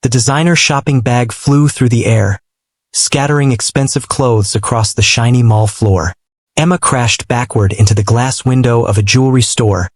The designer shopping bag flew through the air, scattering expensive clothes across the shiny mall floor. Emma crashed backward into the glass window of a jewelry store,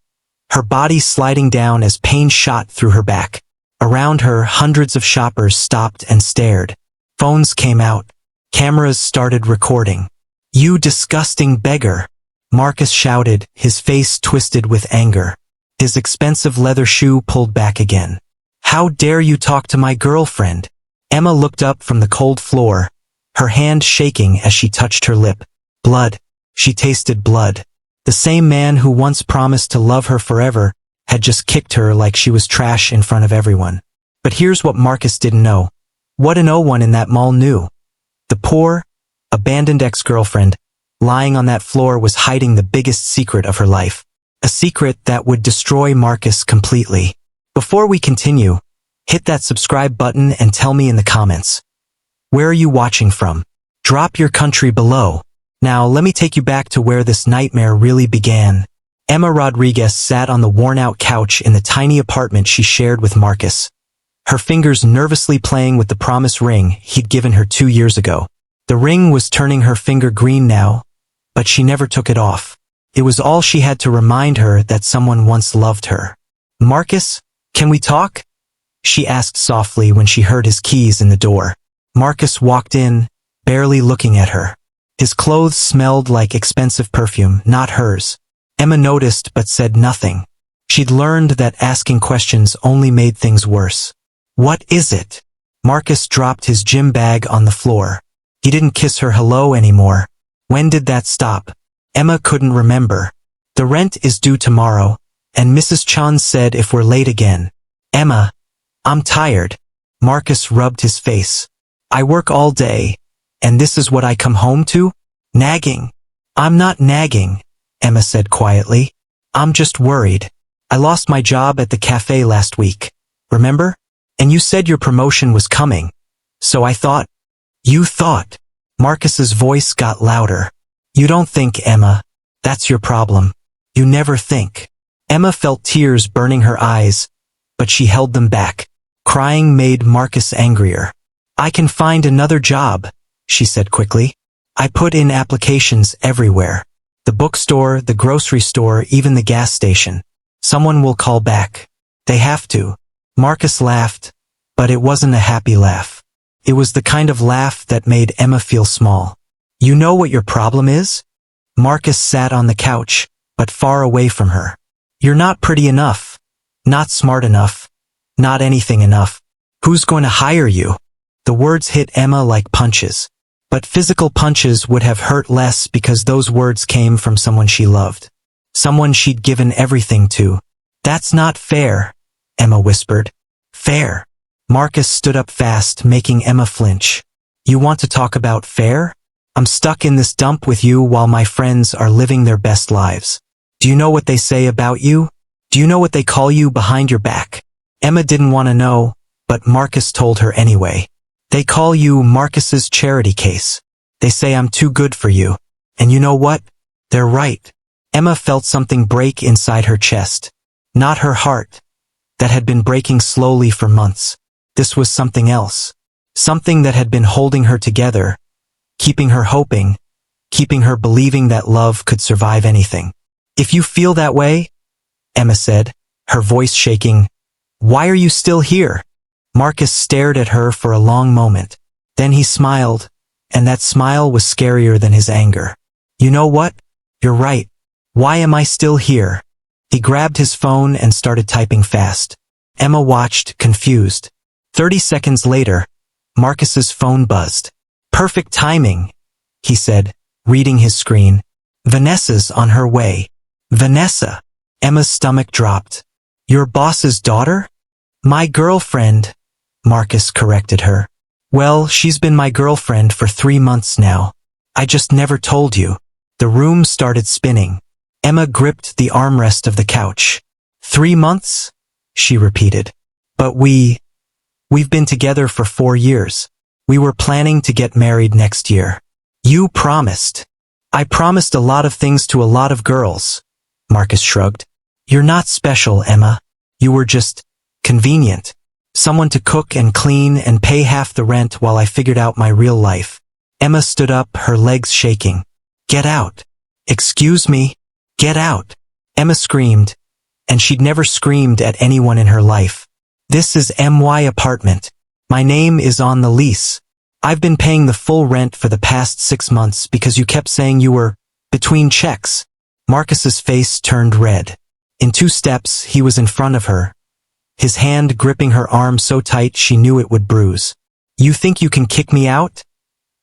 her body sliding down as pain shot through her back. Around her, hundreds of shoppers stopped and stared. Phones came out. Cameras started recording. "You disgusting beggar!" Marcus shouted, his face twisted with anger. His expensive leather shoe pulled back again. "How dare you talk to my girlfriend?" Emma looked up from the cold floor, her hand shaking as she touched her lip. Blood. She tasted blood. The same man who once promised to love her forever had just kicked her like she was trash in front of everyone. But here's what Marcus didn't know. What no one in that mall knew. The poor, abandoned ex-girlfriend, lying on that floor, was hiding the biggest secret of her life. A secret that would destroy Marcus completely. Before we continue, hit that subscribe button and tell me in the comments. Where are you watching from? Drop your country below. Now let me take you back to where this nightmare really began. Emma Rodriguez sat on the worn-out couch in the tiny apartment she shared with Marcus, her fingers nervously playing with the promise ring he'd given her 2 years ago. The ring was turning her finger green now, but she never took it off. It was all she had to remind her that someone once loved her. "Marcus, can we talk?" she asked softly when she heard his keys in the door. Marcus walked in, barely looking at her. His clothes smelled like expensive perfume, not hers. Emma noticed but said nothing. She'd learned that asking questions only made things worse. "What is it?" Marcus dropped his gym bag on the floor. He didn't kiss her hello anymore. When did that stop? Emma couldn't remember. "The rent is due tomorrow, and Mrs. Chan said if we're late again." "Emma, I'm tired." Marcus rubbed his face. "I work all day, and this is what I come home to? Nagging." "I'm not nagging," Emma said quietly. "I'm just worried. I lost my job at the cafe last week. Remember? And you said your promotion was coming. So I thought." "You thought?" Marcus's voice got louder. "You don't think, Emma. That's your problem. You never think." Emma felt tears burning her eyes, but she held them back. Crying made Marcus angrier. "I can find another job," she said quickly. "I put in applications everywhere. The bookstore, the grocery store, even the gas station. Someone will call back. They have to." Marcus laughed, but it wasn't a happy laugh. It was the kind of laugh that made Emma feel small. "You know what your problem is?" Marcus sat on the couch, but far away from her. "You're not pretty enough. Not smart enough. Not anything enough. Who's going to hire you?" The words hit Emma like punches. But physical punches would have hurt less because those words came from someone she loved. Someone she'd given everything to. "That's not fair," Emma whispered. "Fair?" Marcus stood up fast, making Emma flinch. "You want to talk about fair? I'm stuck in this dump with you while my friends are living their best lives. Do you know what they say about you? Do you know what they call you behind your back?" Emma didn't want to know, but Marcus told her anyway. "They call you Marcus's charity case. They say I'm too good for you. And you know what? They're right." Emma felt something break inside her chest. Not her heart, that had been breaking slowly for months. This was something else. Something that had been holding her together, keeping her hoping, keeping her believing that love could survive anything. "If you feel that way," Emma said, her voice shaking, "why are you still here?" Marcus stared at her for a long moment. Then he smiled, and that smile was scarier than his anger. "You know what? You're right. Why am I still here?" He grabbed his phone and started typing fast. Emma watched, confused. 30 seconds later, Marcus's phone buzzed. "Perfect timing," he said, reading his screen. "Vanessa's on her way." "Vanessa?" Emma's stomach dropped. "Your boss's daughter?" "My girlfriend," Marcus corrected her. "Well, she's been my girlfriend for 3 months now. I just never told you." The room started spinning. Emma gripped the armrest of the couch. 3 months? She repeated. "But we've been together for 4 years. We were planning to get married next year." "You promised." "I promised a lot of things to a lot of girls," Marcus shrugged. "You're not special, Emma. You were just convenient." Someone to cook and clean and pay half the rent while I figured out my real life. Emma stood up, her legs shaking. Get out. Excuse me? Get out. Emma screamed, and she'd never screamed at anyone in her life. This is my apartment. My name is on the lease. I've been paying the full rent for the past 6 months because you kept saying you were between checks. Marcus's face turned red. In 2 steps, he was in front of her, his hand gripping her arm so tight she knew it would bruise. You think you can kick me out?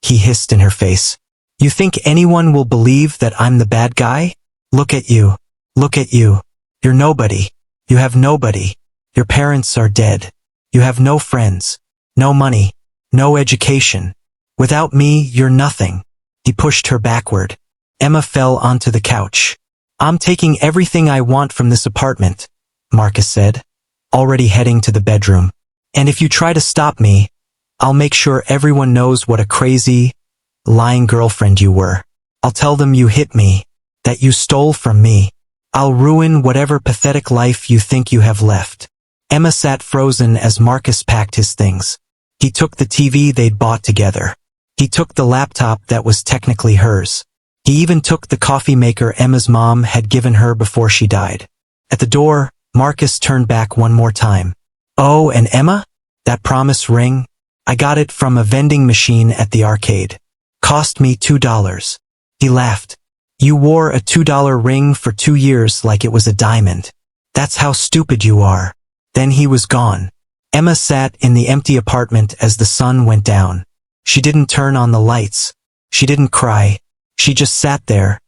He hissed in her face. You think anyone will believe that I'm the bad guy? Look at you. Look at you. You're nobody. You have nobody. Your parents are dead. You have no friends, no money, no education. Without me, you're nothing. He pushed her backward. Emma fell onto the couch. I'm taking everything I want from this apartment, Marcus said, already heading to the bedroom. And if you try to stop me, I'll make sure everyone knows what a crazy, lying girlfriend you were. I'll tell them you hit me, that you stole from me. I'll ruin whatever pathetic life you think you have left. Emma sat frozen as Marcus packed his things. He took the TV they'd bought together. He took the laptop that was technically hers. He even took the coffee maker Emma's mom had given her before she died. At the door, Marcus turned back one more time. Oh, and Emma? That promise ring? I got it from a vending machine at the arcade. Cost me $2. He laughed. You wore a $2 ring for 2 years like it was a diamond. That's how stupid you are. Then he was gone. Emma sat in the empty apartment as the sun went down. She didn't turn on the lights. She didn't cry. She just sat there,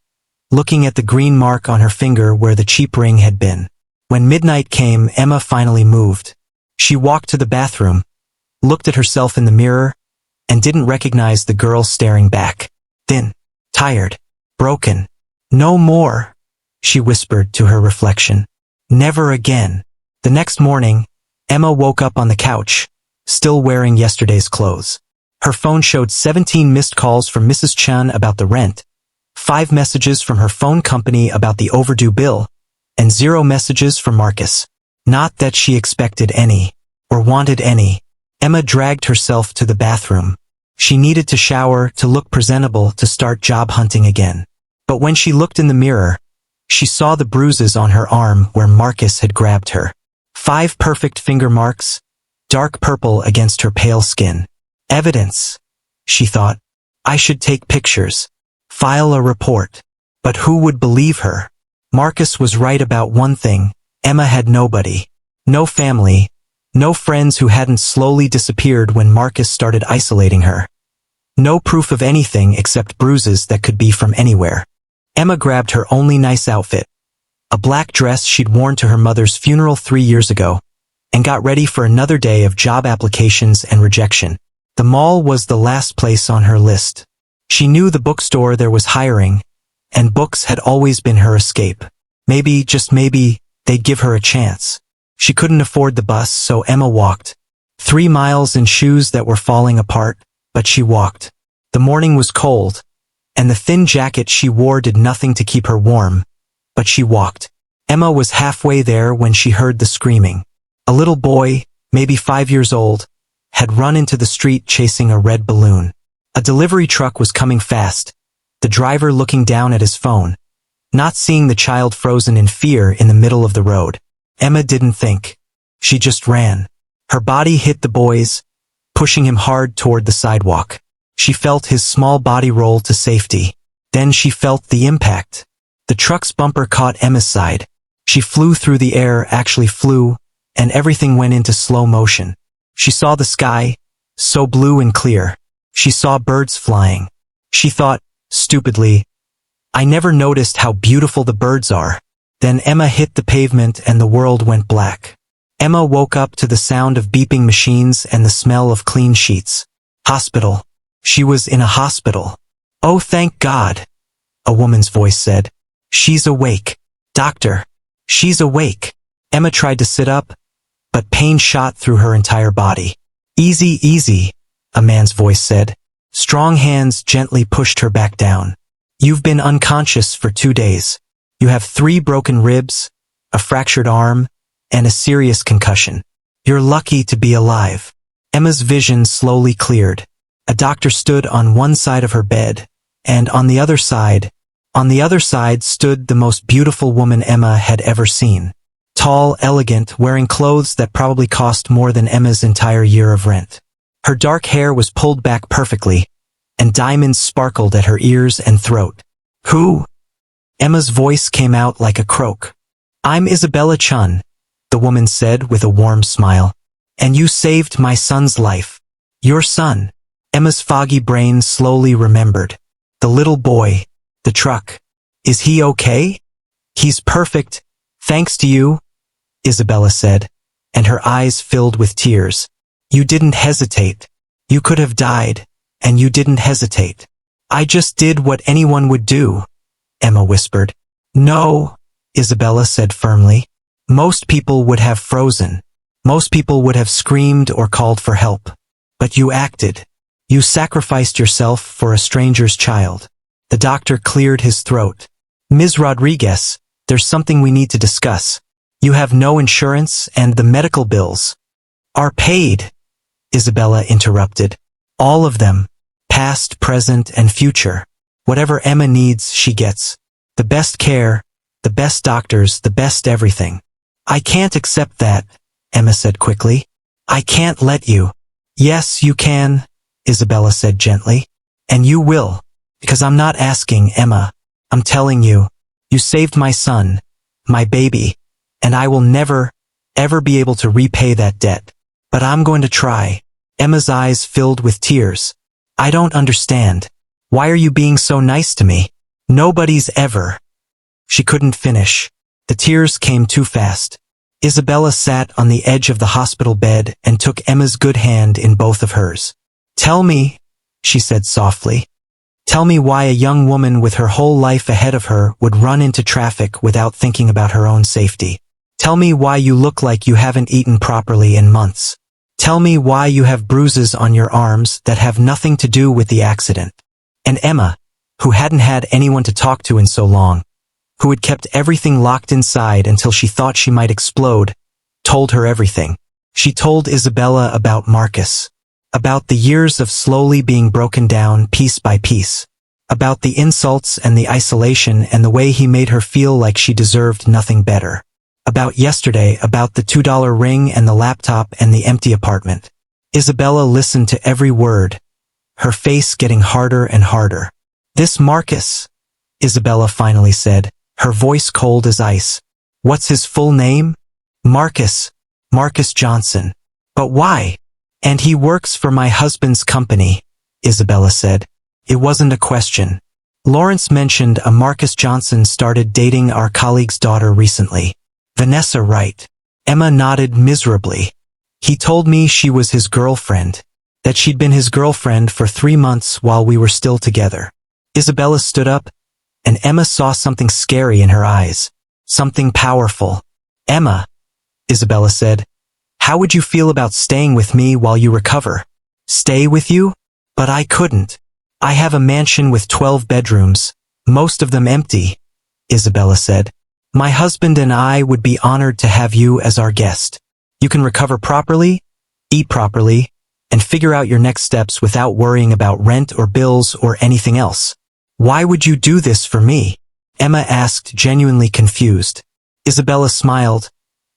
looking at the green mark on her finger where the cheap ring had been. When midnight came, Emma finally moved. She walked to the bathroom, looked at herself in the mirror, and didn't recognize the girl staring back. Thin, tired, broken. No more, she whispered to her reflection. Never again. The next morning, Emma woke up on the couch, still wearing yesterday's clothes. Her phone showed 17 missed calls from Mrs. Chan about the rent, 5 messages from her phone company about the overdue bill, and 0 messages from Marcus. Not that she expected any, or wanted any. Emma dragged herself to the bathroom. She needed to shower to look presentable to start job hunting again. But when she looked in the mirror, she saw the bruises on her arm where Marcus had grabbed her. 5 perfect finger marks, dark purple against her pale skin. Evidence, she thought. I should take pictures. File a report. But who would believe her? Marcus was right about one thing. Emma had nobody. No family. No friends who hadn't slowly disappeared when Marcus started isolating her. No proof of anything except bruises that could be from anywhere. Emma grabbed her only nice outfit, a black dress she'd worn to her mother's funeral 3 years ago, and got ready for another day of job applications and rejection. The mall was the last place on her list. She knew the bookstore there was hiring, and books had always been her escape. Maybe, just maybe, they'd give her a chance. She couldn't afford the bus, so Emma walked. 3 miles in shoes that were falling apart, but she walked. The morning was cold, and the thin jacket she wore did nothing to keep her warm, but she walked. Emma was halfway there when she heard the screaming. A little boy, maybe 5 years old, had run into the street chasing a red balloon. A delivery truck was coming fast, the driver looking down at his phone, not seeing the child frozen in fear in the middle of the road. Emma didn't think. She just ran. Her body hit the boy's, pushing him hard toward the sidewalk. She felt his small body roll to safety. Then she felt the impact. The truck's bumper caught Emma's side. She flew through the air, actually flew, and everything went into slow motion. She saw the sky, so blue and clear. She saw birds flying. She thought, stupidly, I never noticed how beautiful the birds are. Then Emma hit the pavement and the world went black. Emma woke up to the sound of beeping machines and the smell of clean sheets. Hospital. She was in a hospital. Oh, thank God, a woman's voice said. She's awake. Doctor, she's awake. Emma tried to sit up, but pain shot through her entire body. Easy, easy, a man's voice said. Strong hands gently pushed her back down. You've been unconscious for 2 days. You have 3 broken ribs, a fractured arm, and a serious concussion. You're lucky to be alive. Emma's vision slowly cleared. A doctor stood on one side of her bed, and on the other side stood the most beautiful woman Emma had ever seen. Tall, elegant, wearing clothes that probably cost more than Emma's entire year of rent. Her dark hair was pulled back perfectly, and diamonds sparkled at her ears and throat. Who? Emma's voice came out like a croak. I'm Isabella Chun, the woman said with a warm smile. And you saved my son's life. Your son. Emma's foggy brain slowly remembered. The little boy. The truck. Is he okay? He's perfect, thanks to you, Isabella said, and her eyes filled with tears. You didn't hesitate. You could have died, and you didn't hesitate. I just did what anyone would do, Emma whispered. No, Isabella said firmly. Most people would have frozen. Most people would have screamed or called for help. But you acted. You sacrificed yourself for a stranger's child. The doctor cleared his throat. Ms. Rodriguez, there's something we need to discuss. You have no insurance and the medical bills are paid, Isabella interrupted. All of them. Past, present, and future. Whatever Emma needs, she gets. The best care, the best doctors, the best everything. I can't accept that, Emma said quickly. I can't let you. Yes, you can, Isabella said gently. And you will. Because I'm not asking, Emma. I'm telling you. You saved my son, my baby, and I will never, ever be able to repay that debt. But I'm going to try. Emma's eyes filled with tears. I don't understand. Why are you being so nice to me? Nobody's ever. She couldn't finish. The tears came too fast. Isabella sat on the edge of the hospital bed and took Emma's good hand in both of hers. Tell me, she said softly. Tell me why a young woman with her whole life ahead of her would run into traffic without thinking about her own safety. Tell me why you look like you haven't eaten properly in months. Tell me why you have bruises on your arms that have nothing to do with the accident. And Emma, who hadn't had anyone to talk to in so long, who had kept everything locked inside until she thought she might explode, told her everything. She told Isabella about Marcus, about the years of slowly being broken down piece by piece, about the insults and the isolation and the way he made her feel like she deserved nothing better, about yesterday, about the $2 ring and the laptop and the empty apartment. Isabella listened to every word, her face getting harder and harder. This Marcus, Isabella finally said, her voice cold as ice. What's his full name? Marcus Johnson. But why? And he works for my husband's company, Isabella said. It wasn't a question. Lawrence mentioned a Marcus Johnson started dating our colleague's daughter recently. Vanessa Wright. Emma nodded miserably. He told me she was his girlfriend, that she'd been his girlfriend for 3 months while we were still together. Isabella stood up, and Emma saw something scary in her eyes. Something powerful. Emma, Isabella said, how would you feel about staying with me while you recover? Stay with you? But I couldn't. I have a mansion with 12 bedrooms, most of them empty, Isabella said. My husband and I would be honored to have you as our guest. You can recover properly, eat properly, and figure out your next steps without worrying about rent or bills or anything else. Why would you do this for me? Emma asked, genuinely confused. Isabella smiled,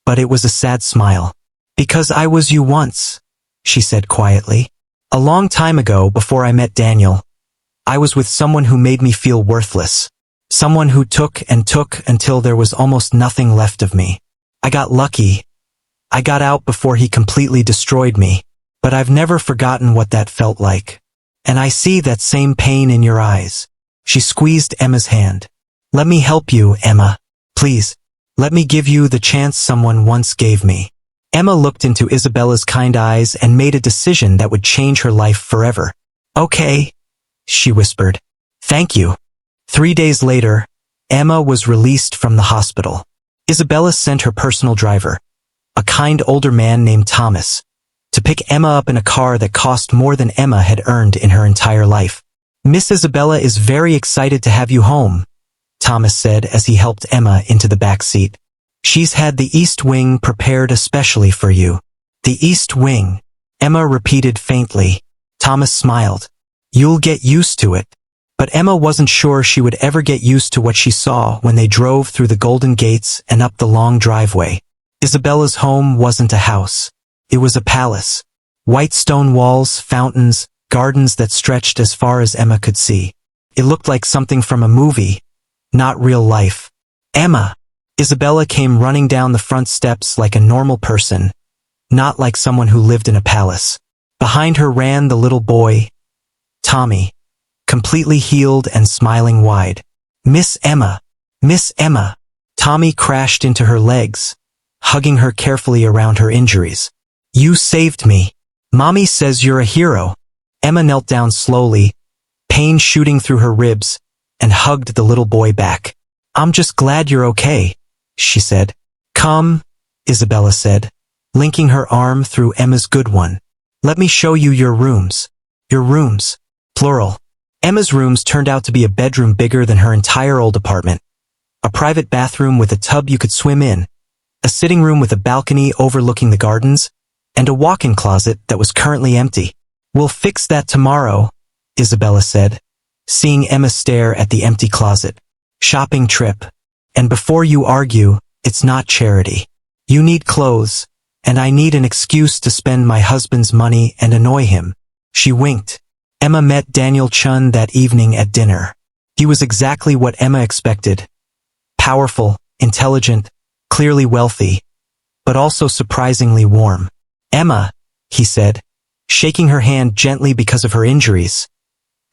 but it was a sad smile. Because I was you once, she said quietly. A long time ago, before I met Daniel, I was with someone who made me feel worthless. Someone who took and took until there was almost nothing left of me. I got lucky. I got out before he completely destroyed me, but I've never forgotten what that felt like. And I see that same pain in your eyes. She squeezed Emma's hand. Let me help you, Emma. Please. Let me give you the chance someone once gave me. Emma looked into Isabella's kind eyes and made a decision that would change her life forever. Okay, she whispered. Thank you. 3 days later, Emma was released from the hospital. Isabella sent her personal driver, a kind older man named Thomas, to pick Emma up in a car that cost more than Emma had earned in her entire life. Miss Isabella is very excited to have you home, Thomas said as he helped Emma into the back seat. She's had the East Wing prepared especially for you. The East Wing, Emma repeated faintly. Thomas smiled. You'll get used to it. But Emma wasn't sure she would ever get used to what she saw when they drove through the golden gates and up the long driveway. Isabella's home wasn't a house. It was a palace. White stone walls, fountains, gardens that stretched as far as Emma could see. It looked like something from a movie, not real life. Emma! Isabella came running down the front steps like a normal person, not like someone who lived in a palace. Behind her ran the little boy, Tommy, completely healed and smiling wide. Miss Emma! Miss Emma! Tommy crashed into her legs, hugging her carefully around her injuries. You saved me. Mommy says you're a hero. Emma knelt down slowly, pain shooting through her ribs, and hugged the little boy back. I'm just glad you're okay, she said. Come, Isabella said, linking her arm through Emma's good one. Let me show you your rooms. Your rooms. Plural. Emma's rooms turned out to be a bedroom bigger than her entire old apartment. A private bathroom with a tub you could swim in, a sitting room with a balcony overlooking the gardens, and a walk-in closet that was currently empty. We'll fix that tomorrow, Isabella said, seeing Emma stare at the empty closet. Shopping trip. And before you argue, it's not charity. You need clothes, and I need an excuse to spend my husband's money and annoy him. She winked. Emma met Daniel Chun that evening at dinner. He was exactly what Emma expected. Powerful, intelligent, clearly wealthy, but also surprisingly warm. Emma, he said, shaking her hand gently because of her injuries.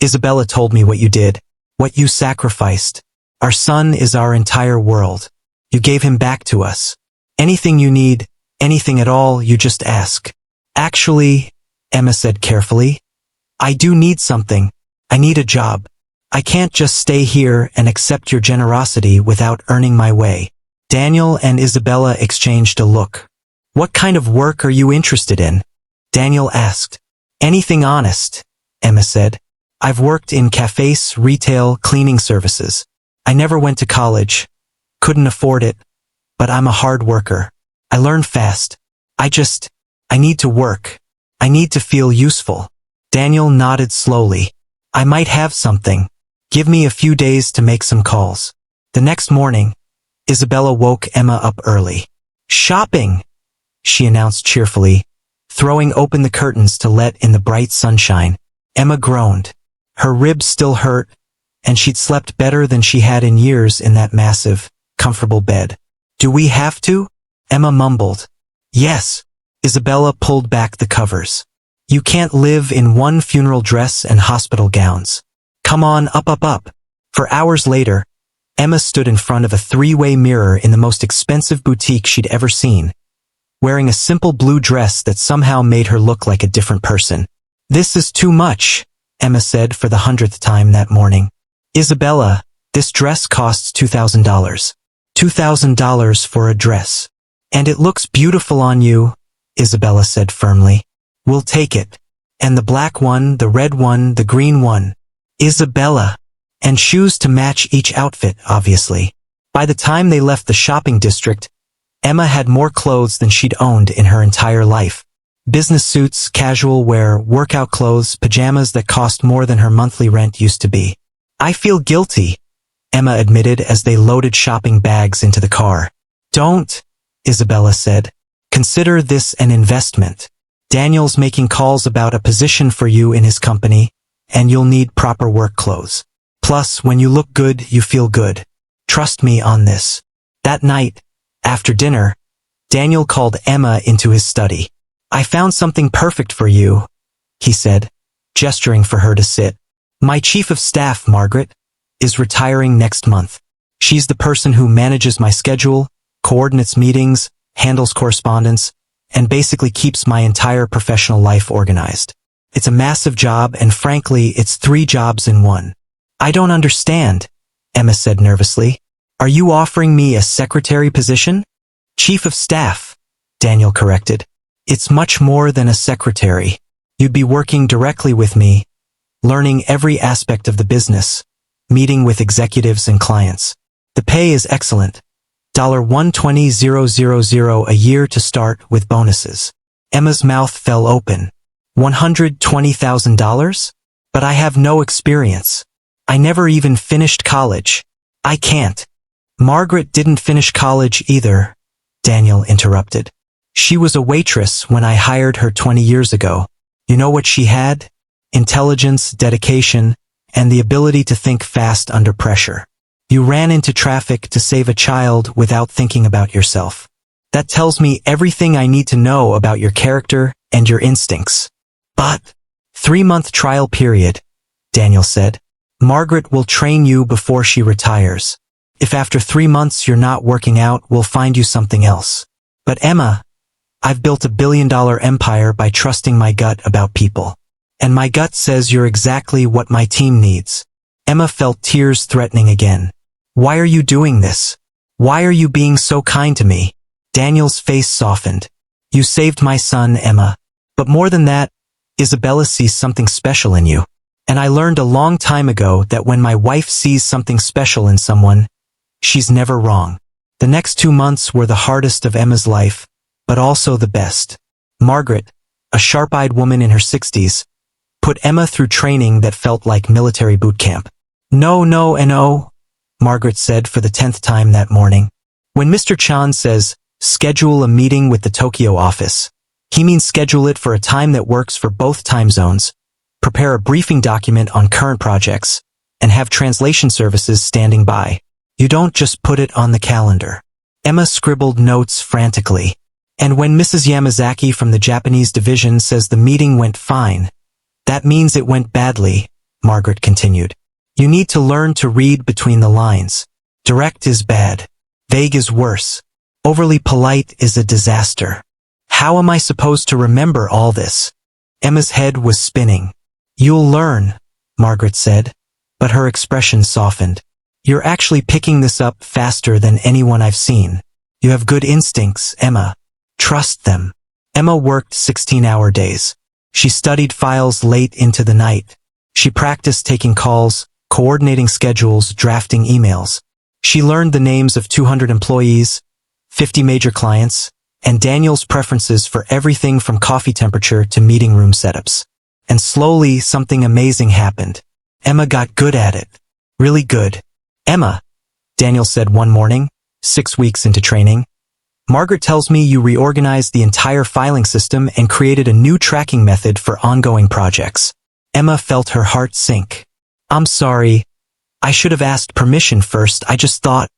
Isabella told me what you did, what you sacrificed. Our son is our entire world. You gave him back to us. Anything you need, anything at all, you just ask. Actually, Emma said carefully, I do need something. I need a job. I can't just stay here and accept your generosity without earning my way. Daniel and Isabella exchanged a look. What kind of work are you interested in? Daniel asked. Anything honest, Emma said. I've worked in cafes, retail, cleaning services. I never went to college, couldn't afford it, but I'm a hard worker. I learn fast. I need to work. I need to feel useful. Daniel nodded slowly. I might have something. Give me a few days to make some calls. The next morning, Isabella woke Emma up early. Shopping, she announced cheerfully, throwing open the curtains to let in the bright sunshine. Emma groaned. Her ribs still hurt, and she'd slept better than she had in years in that massive, comfortable bed. Do we have to? Emma mumbled. Yes. Isabella pulled back the covers. You can't live in one funeral dress and hospital gowns. Come on, up, up, up. For hours later, Emma stood in front of a three-way mirror in the most expensive boutique she'd ever seen, wearing a simple blue dress that somehow made her look like a different person. This is too much, Emma said for the 100th time that morning. Isabella, this dress costs $2,000. $2,000 for a dress. And it looks beautiful on you, Isabella said firmly. We'll take it. And the black one, the red one, the green one. Isabella. And shoes to match each outfit, obviously. By the time they left the shopping district, Emma had more clothes than she'd owned in her entire life. Business suits, casual wear, workout clothes, pajamas that cost more than her monthly rent used to be. I feel guilty, Emma admitted as they loaded shopping bags into the car. Don't, Isabella said. Consider this an investment. Daniel's making calls about a position for you in his company, and you'll need proper work clothes. Plus, when you look good, you feel good. Trust me on this. That night, after dinner, Daniel called Emma into his study. I found something perfect for you, he said, gesturing for her to sit. My chief of staff, Margaret, is retiring next month. She's the person who manages my schedule, coordinates meetings, handles correspondence, and basically keeps my entire professional life organized. It's a massive job, and frankly, it's 3 jobs in one. I don't understand, Emma said nervously. Are you offering me a secretary position? Chief of staff, Daniel corrected. It's much more than a secretary. You'd be working directly with me, learning every aspect of the business, meeting with executives and clients. The pay is excellent. $120,000 a year to start with bonuses. Emma's mouth fell open. $120,000? But I have no experience. I never even finished college. I can't. Margaret didn't finish college either, Daniel interrupted. She was a waitress when I hired her 20 years ago. You know what she had? Intelligence, dedication, and the ability to think fast under pressure. You ran into traffic to save a child without thinking about yourself. That tells me everything I need to know about your character and your instincts. But 3-month trial period, Daniel said. Margaret will train you before she retires. If after 3 months you're not working out, we'll find you something else. But Emma, I've built a billion-dollar empire by trusting my gut about people. And my gut says you're exactly what my team needs. Emma felt tears threatening again. Why are you doing this? Why are you being so kind to me? Daniel's face softened. You saved my son, Emma. But more than that, Isabella sees something special in you. And I learned a long time ago that when my wife sees something special in someone, she's never wrong. The next 2 months were the hardest of Emma's life, but also the best. Margaret, a sharp-eyed woman in her 60s, put Emma through training that felt like military boot camp. No, Margaret said for the 10th time that morning. When Mr. Chan says, schedule a meeting with the Tokyo office, he means schedule it for a time that works for both time zones, prepare a briefing document on current projects, and have translation services standing by. You don't just put it on the calendar. Emma scribbled notes frantically. And when Mrs. Yamazaki from the Japanese division says the meeting went fine, that means it went badly, Margaret continued. You need to learn to read between the lines. Direct is bad. Vague is worse. Overly polite is a disaster. How am I supposed to remember all this? Emma's head was spinning. You'll learn, Margaret said, but her expression softened. You're actually picking this up faster than anyone I've seen. You have good instincts, Emma. Trust them. Emma worked 16-hour days. She studied files late into the night. She practiced taking calls, coordinating schedules, drafting emails. She learned the names of 200 employees, 50 major clients, and Daniel's preferences for everything from coffee temperature to meeting room setups. And slowly, something amazing happened. Emma got good at it. Really good. Emma, Daniel said one morning, 6 weeks into training, Margaret tells me you reorganized the entire filing system and created a new tracking method for ongoing projects. Emma felt her heart sink. I'm sorry. I should have asked permission first. I just thought.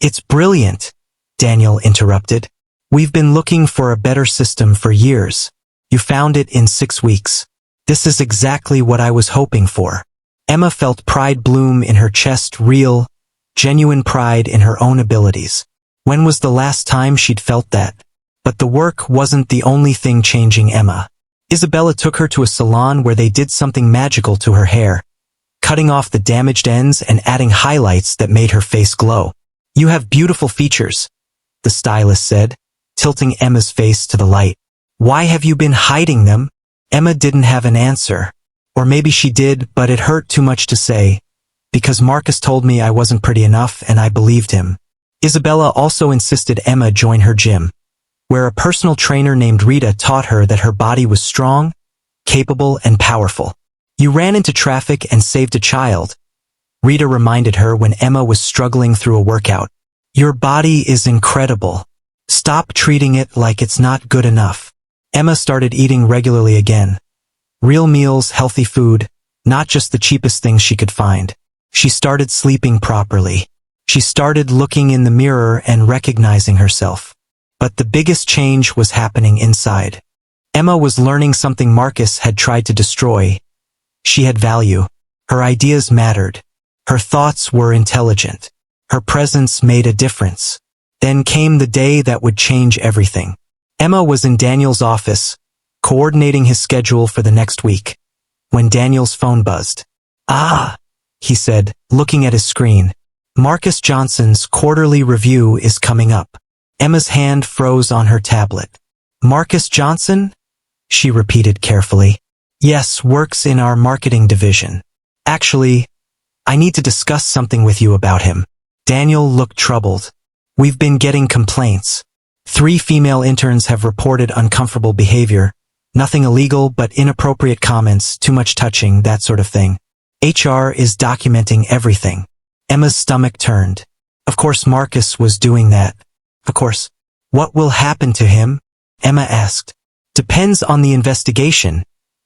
It's brilliant, Daniel interrupted. We've been looking for a better system for years. You found it in 6 weeks. This is exactly what I was hoping for. Emma felt pride bloom in her chest, real, genuine pride in her own abilities. When was the last time she'd felt that? But the work wasn't the only thing changing Emma. Isabella took her to a salon where they did something magical to her hair, cutting off the damaged ends and adding highlights that made her face glow. You have beautiful features, the stylist said, tilting Emma's face to the light. Why have you been hiding them? Emma didn't have an answer. Or maybe she did, but it hurt too much to say. Because Marcus told me I wasn't pretty enough and I believed him. Isabella also insisted Emma join her gym, where a personal trainer named Rita taught her that her body was strong, capable, and powerful. You ran into traffic and saved a child, Rita reminded her when Emma was struggling through a workout. Your body is incredible. Stop treating it like it's not good enough. Emma started eating regularly again. Real meals, healthy food, not just the cheapest things she could find. She started sleeping properly. She started looking in the mirror and recognizing herself. But the biggest change was happening inside. Emma was learning something Marcus had tried to destroy. She had value. Her ideas mattered. Her thoughts were intelligent. Her presence made a difference. Then came the day that would change everything. Emma was in Daniel's office, coordinating his schedule for the next week, when Daniel's phone buzzed. Ah, he said, looking at his screen. Marcus Johnson's quarterly review is coming up. Emma's hand froze on her tablet. Marcus Johnson? She repeated carefully. Yes, works in our marketing division. Actually, I need to discuss something with you about him. Daniel looked troubled. We've been getting complaints. 3 female interns have reported uncomfortable behavior. Nothing illegal, but inappropriate comments, too much touching, that sort of thing. HR is documenting everything. Emma's stomach turned. Of course Marcus was doing that. Of course. What will happen to him? Emma asked. Depends on the investigation,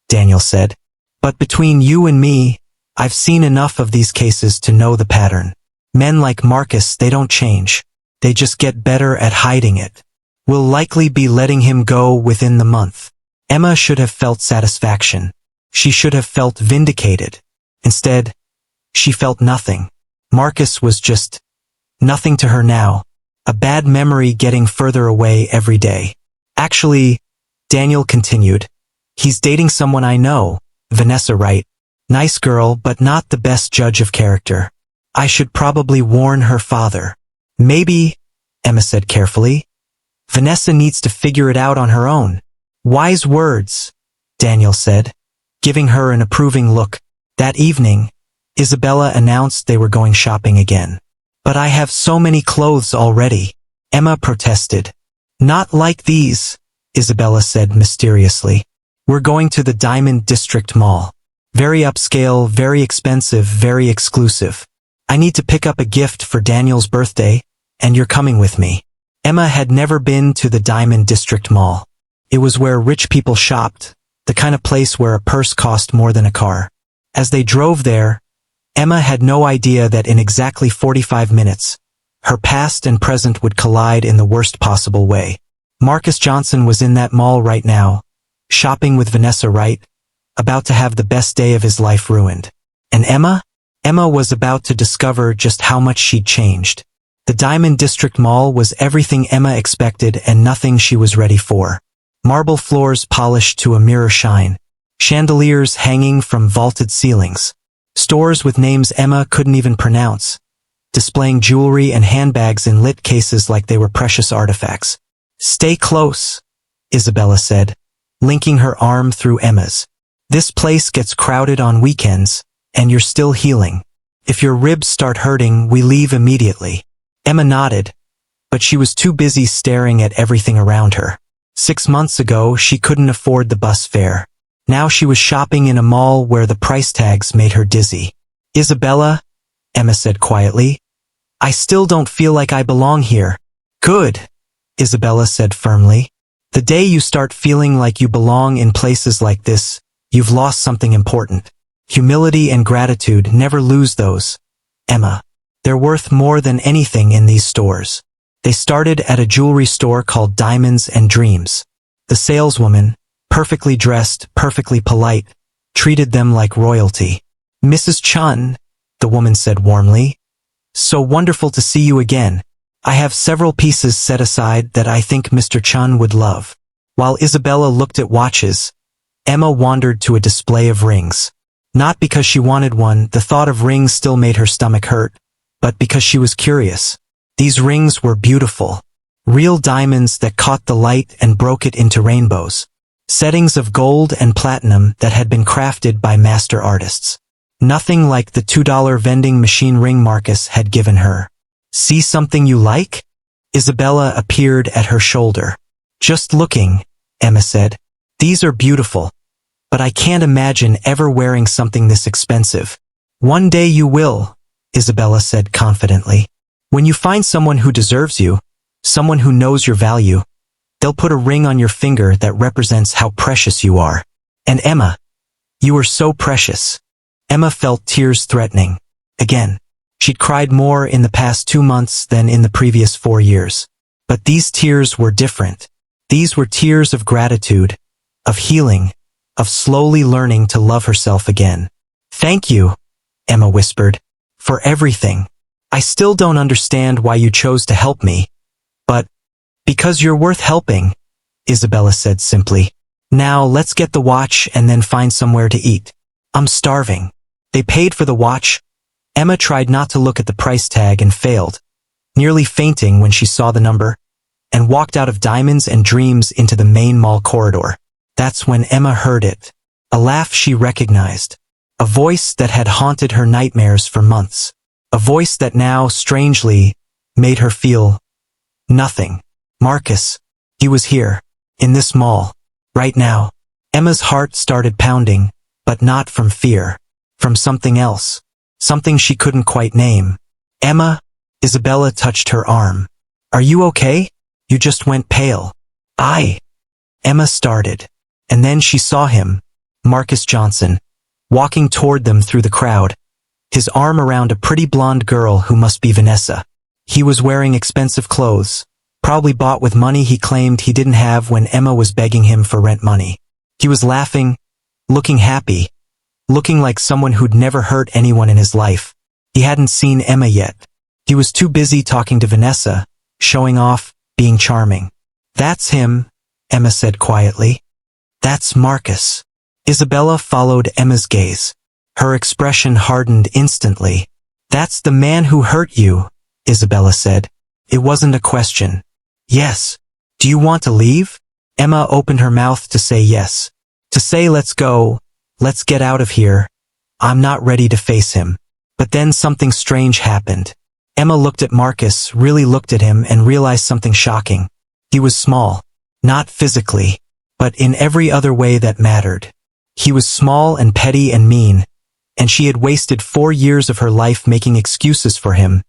Daniel said. But between you and me, I've seen enough of these cases to know the pattern. Men like Marcus, they don't change. They just get better at hiding it. We'll likely be letting him go within the month. Emma should have felt satisfaction. She should have felt vindicated. Instead, she felt nothing. Marcus was just nothing to her now. A bad memory getting further away every day. Actually, Daniel continued, he's dating someone I know, Vanessa, right? Nice girl, but not the best judge of character. I should probably warn her father. Maybe, Emma said carefully. Vanessa needs to figure it out on her own. Wise words, Daniel said, giving her an approving look. That evening, Isabella announced they were going shopping again. But I have so many clothes already, Emma protested. Not like these, Isabella said mysteriously. We're going to the Diamond District Mall. Very upscale, very expensive, very exclusive. I need to pick up a gift for Daniel's birthday, and you're coming with me. Emma had never been to the Diamond District Mall. It was where rich people shopped, the kind of place where a purse cost more than a car. As they drove there, Emma had no idea that in exactly 45 minutes, her past and present would collide in the worst possible way. Marcus Johnson was in that mall right now, shopping with Vanessa Wright, about to have the best day of his life ruined. And Emma? Emma was about to discover just how much she'd changed. The Diamond District Mall was everything Emma expected and nothing she was ready for. Marble floors polished to a mirror shine. Chandeliers hanging from vaulted ceilings. Stores with names Emma couldn't even pronounce. Displaying jewelry and handbags in lit cases like they were precious artifacts. Stay close, Isabella said, linking her arm through Emma's. This place gets crowded on weekends, and you're still healing. If your ribs start hurting, we leave immediately. Emma nodded, but she was too busy staring at everything around her. 6 months ago, she couldn't afford the bus fare. Now she was shopping in a mall where the price tags made her dizzy. Isabella, Emma said quietly, I still don't feel like I belong here. Good, Isabella said firmly. The day you start feeling like you belong in places like this, you've lost something important. Humility and gratitude, never lose those. Emma. They're worth more than anything in these stores. They started at a jewelry store called Diamonds and Dreams. The saleswoman, perfectly dressed, perfectly polite, treated them like royalty. Mrs. Chun, the woman said warmly. So wonderful to see you again. I have several pieces set aside that I think Mr. Chun would love. While Isabella looked at watches, Emma wandered to a display of rings. Not because she wanted one, the thought of rings still made her stomach hurt, but because she was curious. These rings were beautiful. Real diamonds that caught the light and broke it into rainbows. Settings of gold and platinum that had been crafted by master artists. Nothing like the $2 vending machine ring Marcus had given her. See something you like? Isabella appeared at her shoulder. Just looking, Emma said. These are beautiful. But I can't imagine ever wearing something this expensive. One day you will, Isabella said confidently. When you find someone who deserves you, someone who knows your value, they'll put a ring on your finger that represents how precious you are. And Emma, you are so precious. Emma felt tears threatening. Again, she'd cried more in the past 2 months than in the previous 4 years. But these tears were different. These were tears of gratitude, of healing, of slowly learning to love herself again. Thank you, Emma whispered, for everything. I still don't understand why you chose to help me. But, because you're worth helping, Isabella said simply. Now let's get the watch and then find somewhere to eat. I'm starving. They paid for the watch. Emma tried not to look at the price tag and failed, nearly fainting when she saw the number, and walked out of Diamonds and Dreams into the main mall corridor. That's when Emma heard it. A laugh she recognized. A voice that had haunted her nightmares for months. A voice that now, strangely, made her feel nothing. Marcus. He was here. In this mall. Right now. Emma's heart started pounding, but not from fear. From something else. Something she couldn't quite name. Emma? Isabella touched her arm. Are you okay? You just went pale. Emma started. And then she saw him. Marcus Johnson. Walking toward them through the crowd. His arm around a pretty blonde girl who must be Vanessa. He was wearing expensive clothes. Probably bought with money he claimed he didn't have when Emma was begging him for rent money. He was laughing. Looking happy. Looking like someone who'd never hurt anyone in his life. He hadn't seen Emma yet. He was too busy talking to Vanessa, showing off, being charming. That's him, Emma said quietly. That's Marcus. Isabella followed Emma's gaze. Her expression hardened instantly. That's the man who hurt you, Isabella said. It wasn't a question. Yes. Do you want to leave? Emma opened her mouth to say yes. To say let's go, let's get out of here. I'm not ready to face him. But then something strange happened. Emma looked at Marcus, really looked at him and realized something shocking. He was small. Not physically, but in every other way that mattered. He was small and petty and mean, and she had wasted 4 years of her life making excuses for him,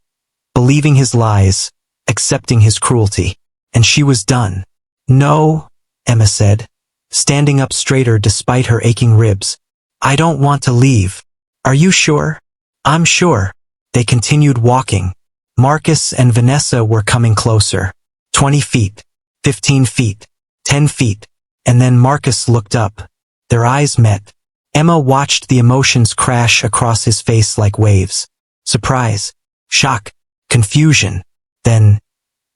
believing his lies, accepting his cruelty. And she was done. No, Emma said, standing up straighter despite her aching ribs. I don't want to leave. Are you sure? I'm sure. They continued walking. Marcus and Vanessa were coming closer. 20 feet, 15 feet, 10 feet, and then Marcus looked up. Their eyes met. Emma watched the emotions crash across his face like waves. Surprise, shock, confusion. Then,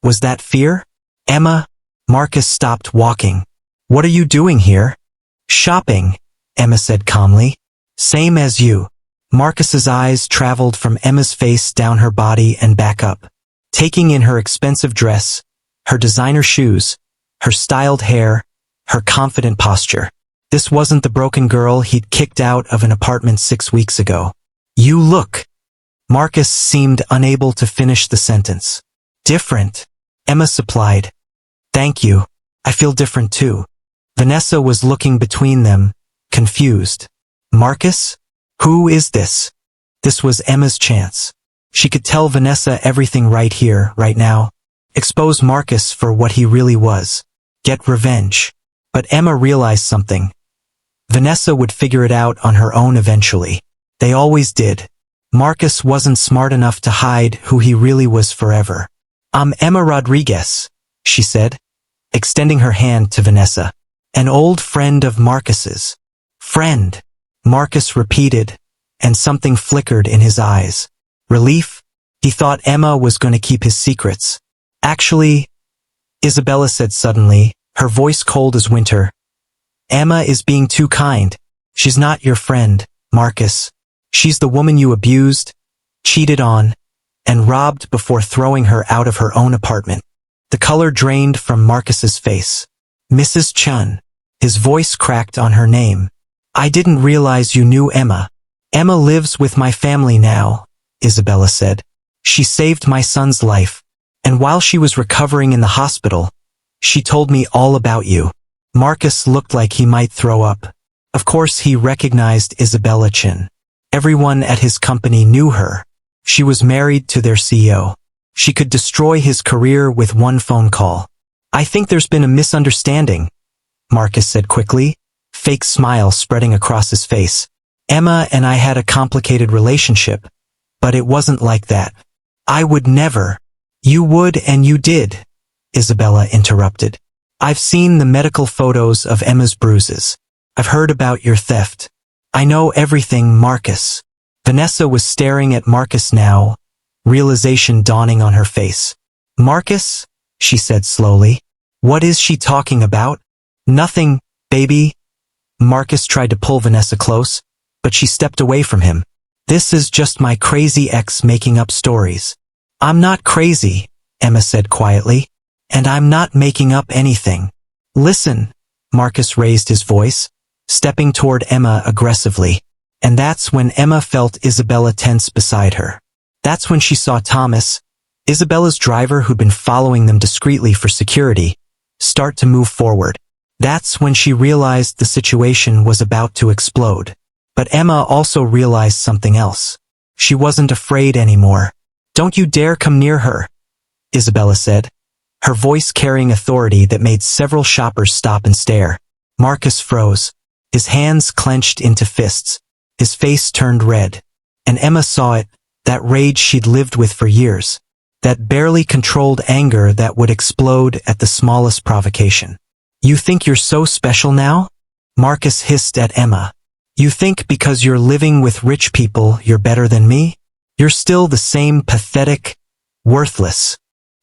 was that fear? Emma? Marcus stopped walking. What are you doing here? Shopping, Emma said calmly. Same as you. Marcus's eyes traveled from Emma's face down her body and back up, taking in her expensive dress, her designer shoes, her styled hair, her confident posture. This wasn't the broken girl he'd kicked out of an apartment 6 weeks ago. You look. Marcus seemed unable to finish the sentence. Different, Emma supplied. Thank you. I feel different too. Vanessa was looking between them, confused. Marcus? Who is this? This was Emma's chance. She could tell Vanessa everything right here, right now. Expose Marcus for what he really was. Get revenge. But Emma realized something. Vanessa would figure it out on her own eventually. They always did. Marcus wasn't smart enough to hide who he really was forever. I'm Emma Rodriguez, she said, extending her hand to Vanessa. An old friend of Marcus's. Friend, Marcus repeated, and something flickered in his eyes. Relief? He thought Emma was going to keep his secrets. Actually, Isabella said suddenly, her voice cold as winter. Emma is being too kind. She's not your friend, Marcus. She's the woman you abused, cheated on, and robbed before throwing her out of her own apartment. The color drained from Marcus's face. Mrs. Chun. His voice cracked on her name. I didn't realize you knew Emma. Emma lives with my family now, Isabella said. She saved my son's life. And while she was recovering in the hospital, she told me all about you. Marcus looked like he might throw up. Of course he recognized Isabella Chin. Everyone at his company knew her. She was married to their CEO. She could destroy his career with one phone call. I think there's been a misunderstanding, Marcus said quickly, fake smile spreading across his face. Emma and I had a complicated relationship, but it wasn't like that. I would never. You would and you did, Isabella interrupted. I've seen the medical photos of Emma's bruises. I've heard about your theft. I know everything, Marcus. Vanessa was staring at Marcus now, realization dawning on her face. Marcus? She said slowly. What is she talking about? Nothing, baby. Marcus tried to pull Vanessa close, but she stepped away from him. This is just my crazy ex making up stories. I'm not crazy, Emma said quietly. And I'm not making up anything. Listen, Marcus raised his voice, stepping toward Emma aggressively. And that's when Emma felt Isabella tense beside her. That's when she saw Thomas, Isabella's driver, who'd been following them discreetly for security, start to move forward. That's when she realized the situation was about to explode. But Emma also realized something else. She wasn't afraid anymore. "Don't you dare come near her," Isabella said, her voice carrying authority that made several shoppers stop and stare. Marcus froze, his hands clenched into fists, his face turned red. And Emma saw it, that rage she'd lived with for years, that barely controlled anger that would explode at the smallest provocation. "You think you're so special now?" Marcus hissed at Emma. "You think because you're living with rich people you're better than me? You're still the same pathetic, worthless."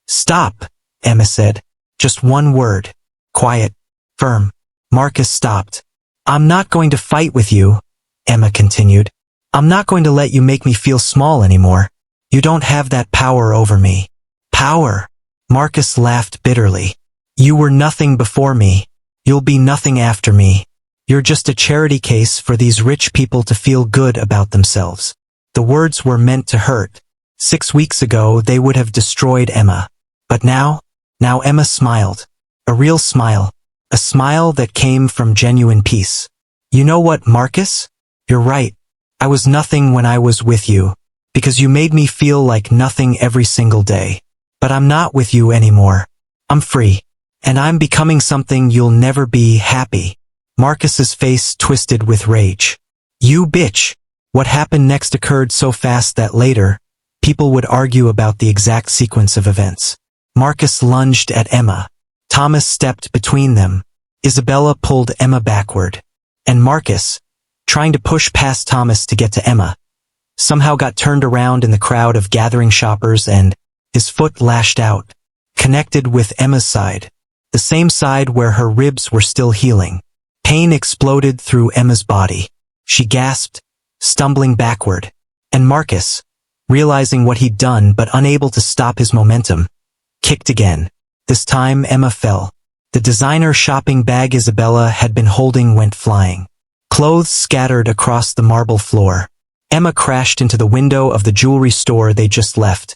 "Stop," Emma said. "Just one word. Quiet. Firm." Marcus stopped. "I'm not going to fight with you," Emma continued. "I'm not going to let you make me feel small anymore. You don't have that power over me." "Power?" Marcus laughed bitterly. "You were nothing before me. You'll be nothing after me. You're just a charity case for these rich people to feel good about themselves." The words were meant to hurt. 6 weeks ago they would have destroyed Emma. But now Emma smiled. A real smile. A smile that came from genuine peace. "You know what, Marcus? You're right. I was nothing when I was with you, because you made me feel like nothing every single day. But I'm not with you anymore. I'm free. And I'm becoming something you'll never be. Happy." Marcus's face twisted with rage. "You bitch." What happened next occurred so fast that later, people would argue about the exact sequence of events. Marcus lunged at Emma. Thomas stepped between them. Isabella pulled Emma backward. And Marcus, trying to push past Thomas to get to Emma, somehow got turned around in the crowd of gathering shoppers and his foot lashed out, connected with Emma's side, the same side where her ribs were still healing. Pain exploded through Emma's body. She gasped, stumbling backward. And Marcus, realizing what he'd done but unable to stop his momentum, kicked again. This time Emma fell. The designer shopping bag Isabella had been holding went flying. Clothes scattered across the marble floor. Emma crashed into the window of the jewelry store they just left,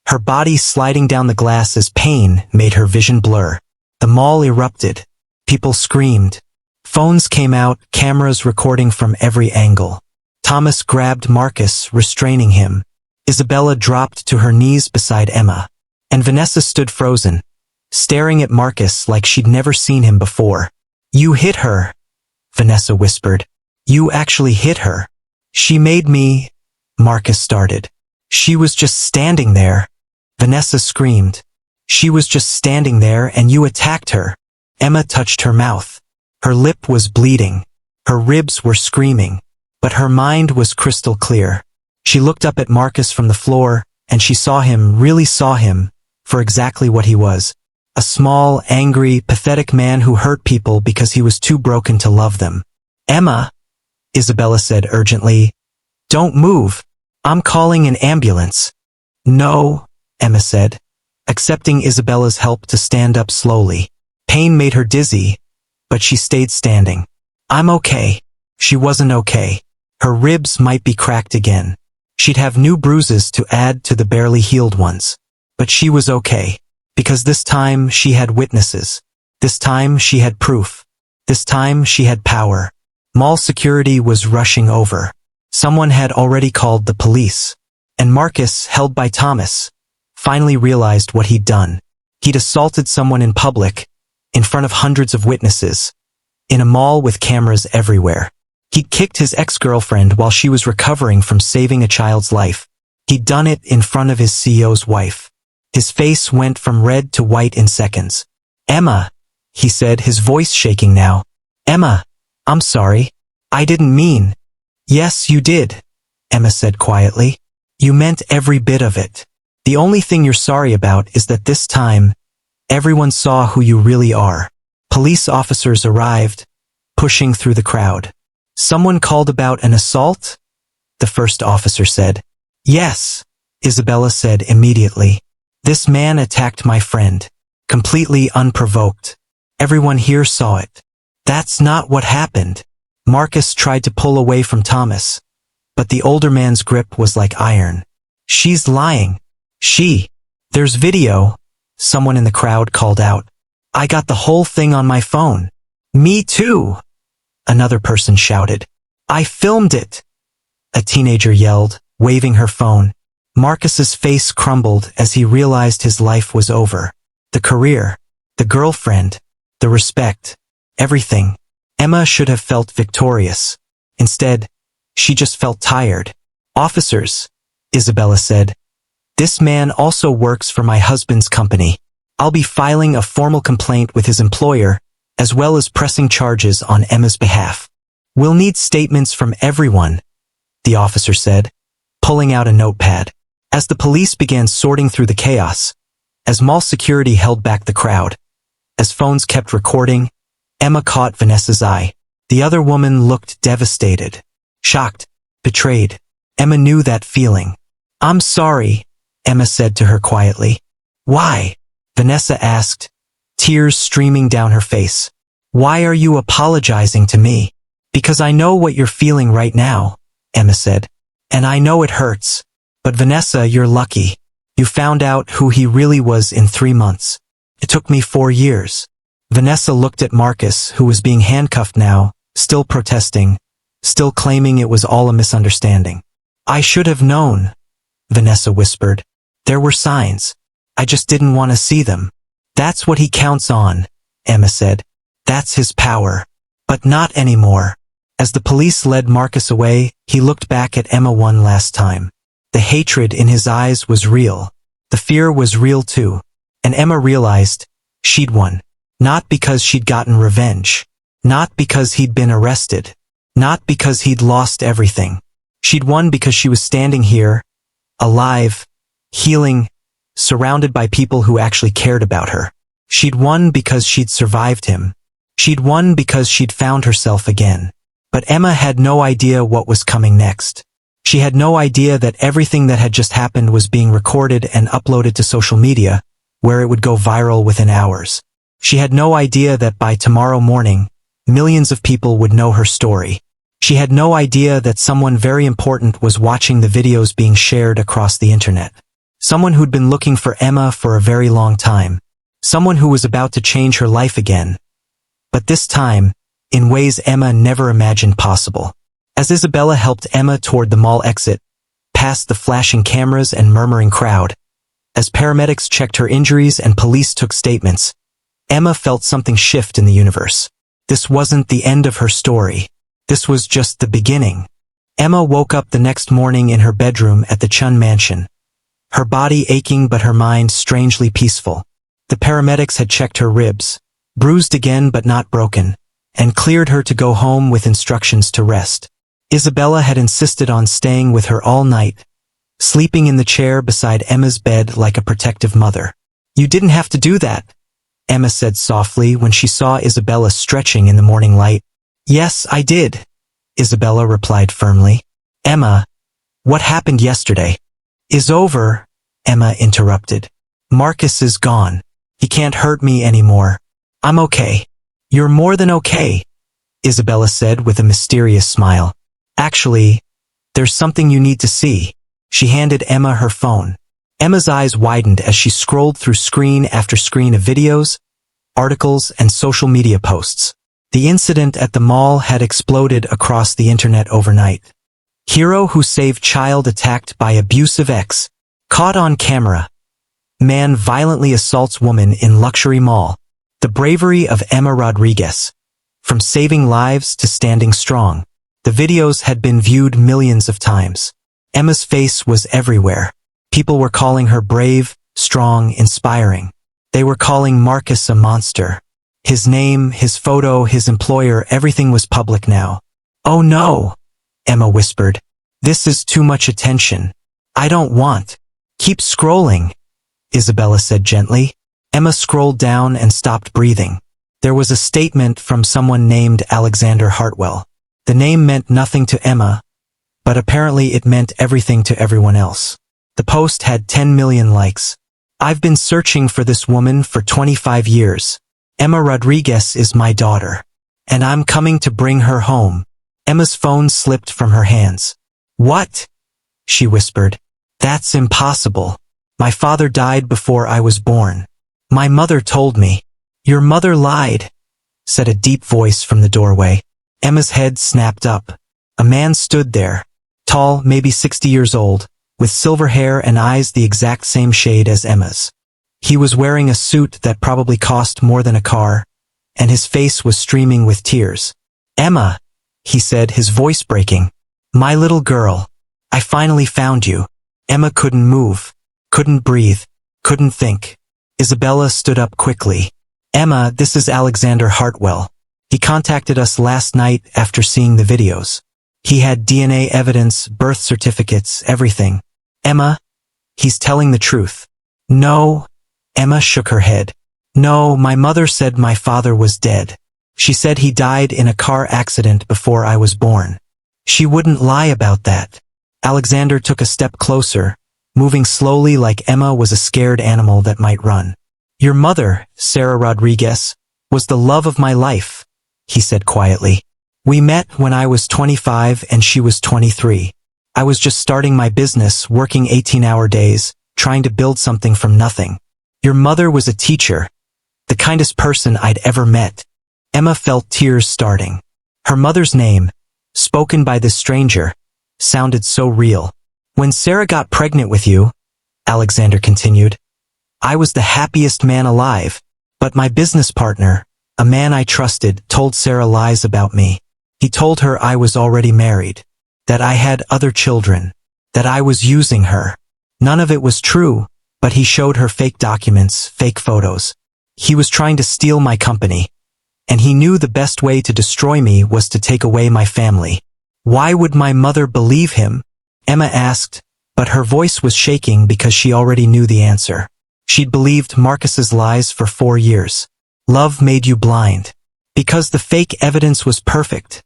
her body sliding down the glass as pain made her vision blur. The mall erupted. People screamed. Phones came out, cameras recording from every angle. Thomas grabbed Marcus, restraining him. Isabella dropped to her knees beside Emma. And Vanessa stood frozen, staring at Marcus like she'd never seen him before. "You hit her," Vanessa whispered. "You actually hit her." "She made me," Marcus started. "She was just standing there," Vanessa screamed. "She was just standing there and you attacked her." Emma touched her mouth. Her lip was bleeding. Her ribs were screaming. But her mind was crystal clear. She looked up at Marcus from the floor, and she really saw him, for exactly what he was. A small, angry, pathetic man who hurt people because he was too broken to love them. "Emma," Isabella said urgently, "don't move. I'm calling an ambulance." "No," Emma said, accepting Isabella's help to stand up slowly. Pain made her dizzy, but she stayed standing. "I'm okay." She wasn't okay. Her ribs might be cracked again. She'd have new bruises to add to the barely healed ones. But she was okay. Because this time she had witnesses. This time she had proof. This time she had power. Mall security was rushing over. Someone had already called the police. And Marcus, held by Thomas, finally realized what he'd done. He'd assaulted someone in public, in front of hundreds of witnesses, in a mall with cameras everywhere. He'd kicked his ex-girlfriend while she was recovering from saving a child's life. He'd done it in front of his CEO's wife. His face went from red to white in seconds. "Emma," he said, his voice shaking now. "Emma, I'm sorry. I didn't mean." "Yes, you did," Emma said quietly. "You meant every bit of it. The only thing you're sorry about is that this time, everyone saw who you really are." Police officers arrived, pushing through the crowd. "Someone called about an assault?" the first officer said. "Yes," Isabella said immediately. "This man attacked my friend, completely unprovoked. Everyone here saw it." "That's not what happened." Marcus tried to pull away from Thomas, but the older man's grip was like iron. "She's lying. She..." There's video, someone in the crowd called out. I got the whole thing on my phone. Me too, another person shouted. I filmed it, a teenager yelled, waving her phone. Marcus's face crumbled as he realized his life was over. The career, the girlfriend, the respect, everything. Emma should have felt victorious. Instead, she just felt tired. Officers, Isabella said. This man also works for my husband's company. I'll be filing a formal complaint with his employer, as well as pressing charges on Emma's behalf. We'll need statements from everyone, the officer said, pulling out a notepad. As the police began sorting through the chaos, as mall security held back the crowd, as phones kept recording, Emma caught Vanessa's eye. The other woman looked devastated, shocked, betrayed. Emma knew that feeling. I'm sorry, Emma said to her quietly. Why? Vanessa asked, tears streaming down her face. Why are you apologizing to me? Because I know what you're feeling right now, Emma said. And I know it hurts. But Vanessa, you're lucky. You found out who he really was in 3 months. It took me 4 years. Vanessa looked at Marcus, who was being handcuffed now, still protesting, still claiming it was all a misunderstanding. I should have known, Vanessa whispered. There were signs. I just didn't want to see them. That's what he counts on, Emma said. That's his power. But not anymore. As the police led Marcus away, he looked back at Emma one last time. The hatred in his eyes was real. The fear was real too. And Emma realized she'd won. Not because she'd gotten revenge. Not because he'd been arrested. Not because he'd lost everything. She'd won because she was standing here, alive, healing, surrounded by people who actually cared about her. She'd won because she'd survived him. She'd won because she'd found herself again. But Emma had no idea what was coming next. She had no idea that everything that had just happened was being recorded and uploaded to social media, where it would go viral within hours. She had no idea that by tomorrow morning, millions of people would know her story. She had no idea that someone very important was watching the videos being shared across the internet. Someone who'd been looking for Emma for a very long time. Someone who was about to change her life again. But this time, in ways Emma never imagined possible. As Isabella helped Emma toward the mall exit, past the flashing cameras and murmuring crowd, as paramedics checked her injuries and police took statements, Emma felt something shift in the universe. This wasn't the end of her story. This was just the beginning. Emma woke up the next morning in her bedroom at the Chun mansion. Her body aching but her mind strangely peaceful. The paramedics had checked her ribs, bruised again but not broken, and cleared her to go home with instructions to rest. Isabella had insisted on staying with her all night, sleeping in the chair beside Emma's bed like a protective mother. You didn't have to do that, Emma said softly when she saw Isabella stretching in the morning light. Yes, I did, Isabella replied firmly. Emma, what happened yesterday is over, Emma interrupted. Marcus is gone. He can't hurt me anymore. I'm okay. You're more than okay, Isabella said with a mysterious smile. Actually, there's something you need to see. She handed Emma her phone. Emma's eyes widened as she scrolled through screen after screen of videos, articles, and social media posts. The incident at the mall had exploded across the internet overnight. Hero who saved child attacked by abusive ex. Caught on camera. Man violently assaults woman in luxury mall. The bravery of Emma Rodriguez. From saving lives to standing strong. The videos had been viewed millions of times. Emma's face was everywhere. People were calling her brave, strong, inspiring. They were calling Marcus a monster. His name, his photo, his employer, everything was public now. Oh no, Emma whispered. This is too much attention. I don't want. Keep scrolling, Isabella said gently. Emma scrolled down and stopped breathing. There was a statement from someone named Alexander Hartwell. The name meant nothing to Emma, but apparently it meant everything to everyone else. The post had 10 million likes. I've been searching for this woman for 25 years. Emma Rodriguez is my daughter. And I'm coming to bring her home. Emma's phone slipped from her hands. What? She whispered. That's impossible. My father died before I was born. My mother told me. Your mother lied, said a deep voice from the doorway. Emma's head snapped up. A man stood there, tall, maybe 60 years old, with silver hair and eyes the exact same shade as Emma's. He was wearing a suit that probably cost more than a car, and his face was streaming with tears. Emma, he said, his voice breaking. My little girl. I finally found you. Emma couldn't move, couldn't breathe, couldn't think. Isabella stood up quickly. Emma, this is Alexander Hartwell. He contacted us last night after seeing the videos. He had DNA evidence, birth certificates, everything. Emma, he's telling the truth. No. Emma shook her head. No, my mother said my father was dead. She said he died in a car accident before I was born. She wouldn't lie about that. Alexander took a step closer, moving slowly like Emma was a scared animal that might run. Your mother, Sarah Rodriguez, was the love of my life, he said quietly. We met when I was 25 and she was 23. I was just starting my business, working 18-hour days, trying to build something from nothing. Your mother was a teacher, the kindest person I'd ever met. Emma felt tears starting. Her mother's name, spoken by this stranger, sounded so real. When Sarah got pregnant with you, Alexander continued, I was the happiest man alive, but my business partner, a man I trusted, told Sarah lies about me. He told her I was already married, that I had other children, that I was using her. None of it was true, but he showed her fake documents, fake photos. He was trying to steal my company, and he knew the best way to destroy me was to take away my family. Why would my mother believe him? Emma asked, but her voice was shaking because she already knew the answer. She'd believed Marcus's lies for 4 years. Love made you blind. Because the fake evidence was perfect,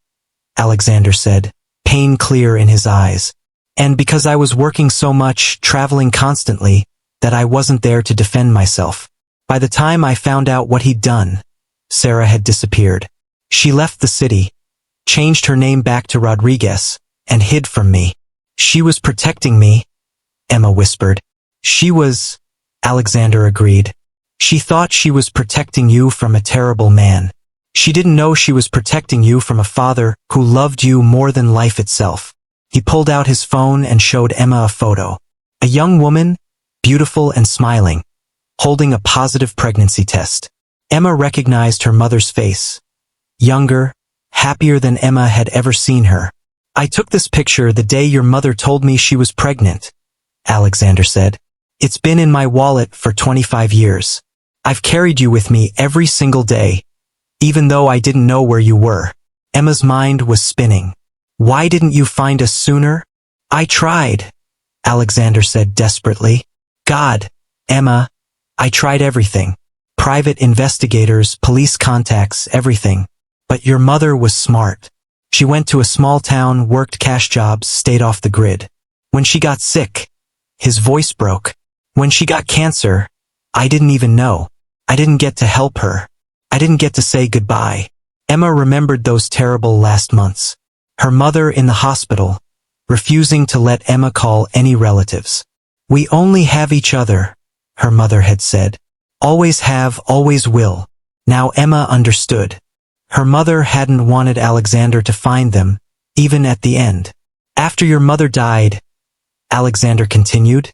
Alexander said, pain clear in his eyes. And because I was working so much, traveling constantly, that I wasn't there to defend myself. By the time I found out what he'd done, Sarah had disappeared. She left the city, changed her name back to Rodriguez, and hid from me. She was protecting me, Emma whispered. She was, Alexander agreed. She thought she was protecting you from a terrible man. She didn't know she was protecting you from a father who loved you more than life itself. He pulled out his phone and showed Emma a photo. A young woman, beautiful and smiling, holding a positive pregnancy test. Emma recognized her mother's face. Younger, happier than Emma had ever seen her. I took this picture the day your mother told me she was pregnant, Alexander said. It's been in my wallet for 25 years. I've carried you with me every single day, even though I didn't know where you were. Emma's mind was spinning. Why didn't you find us sooner? I tried, Alexander said desperately. God, Emma, I tried everything. Private investigators, police contacts, everything. But your mother was smart. She went to a small town, worked cash jobs, stayed off the grid. When she got sick, his voice broke. When she got cancer, I didn't even know. I didn't get to help her. I didn't get to say goodbye. Emma remembered those terrible last months. Her mother in the hospital, refusing to let Emma call any relatives. We only have each other, her mother had said. Always have, always will. Now Emma understood. Her mother hadn't wanted Alexander to find them, even at the end. After your mother died, Alexander continued,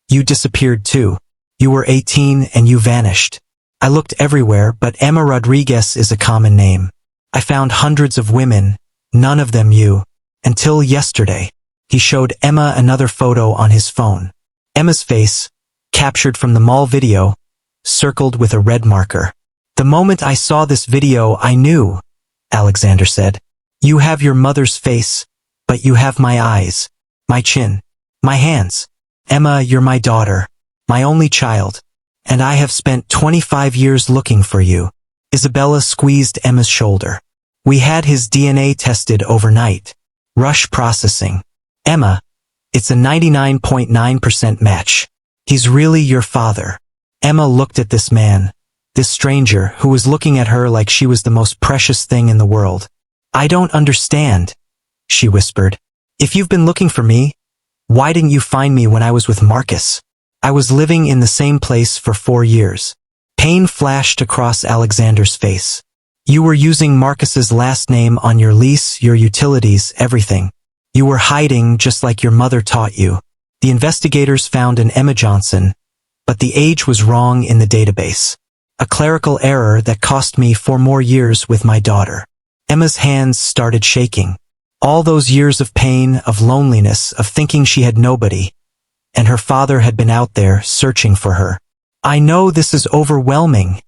you disappeared too. You were 18 and you vanished. I looked everywhere, but Emma Rodriguez is a common name. I found hundreds of women, none of them you. Until yesterday. He showed Emma another photo on his phone. Emma's face, captured from the mall video, circled with a red marker. The moment I saw this video I knew, Alexander said. You have your mother's face, but you have my eyes, my chin, my hands. Emma, you're my daughter, my only child, and I have spent 25 years looking for you. Isabella squeezed Emma's shoulder. We had his DNA tested overnight. Rush processing. Emma, it's a 99.9% match. He's really your father. Emma looked at this man, this stranger who was looking at her like she was the most precious thing in the world. I don't understand, she whispered. If you've been looking for me, why didn't you find me when I was with Marcus? I was living in the same place for 4 years. Pain flashed across Alexander's face. You were using Marcus's last name on your lease, your utilities, everything. You were hiding just like your mother taught you. The investigators found an Emma Johnson, but the age was wrong in the database. A clerical error that cost me 4 more years with my daughter. Emma's hands started shaking. All those years of pain, of loneliness, of thinking she had nobody, and her father had been out there searching for her. I know this is overwhelming,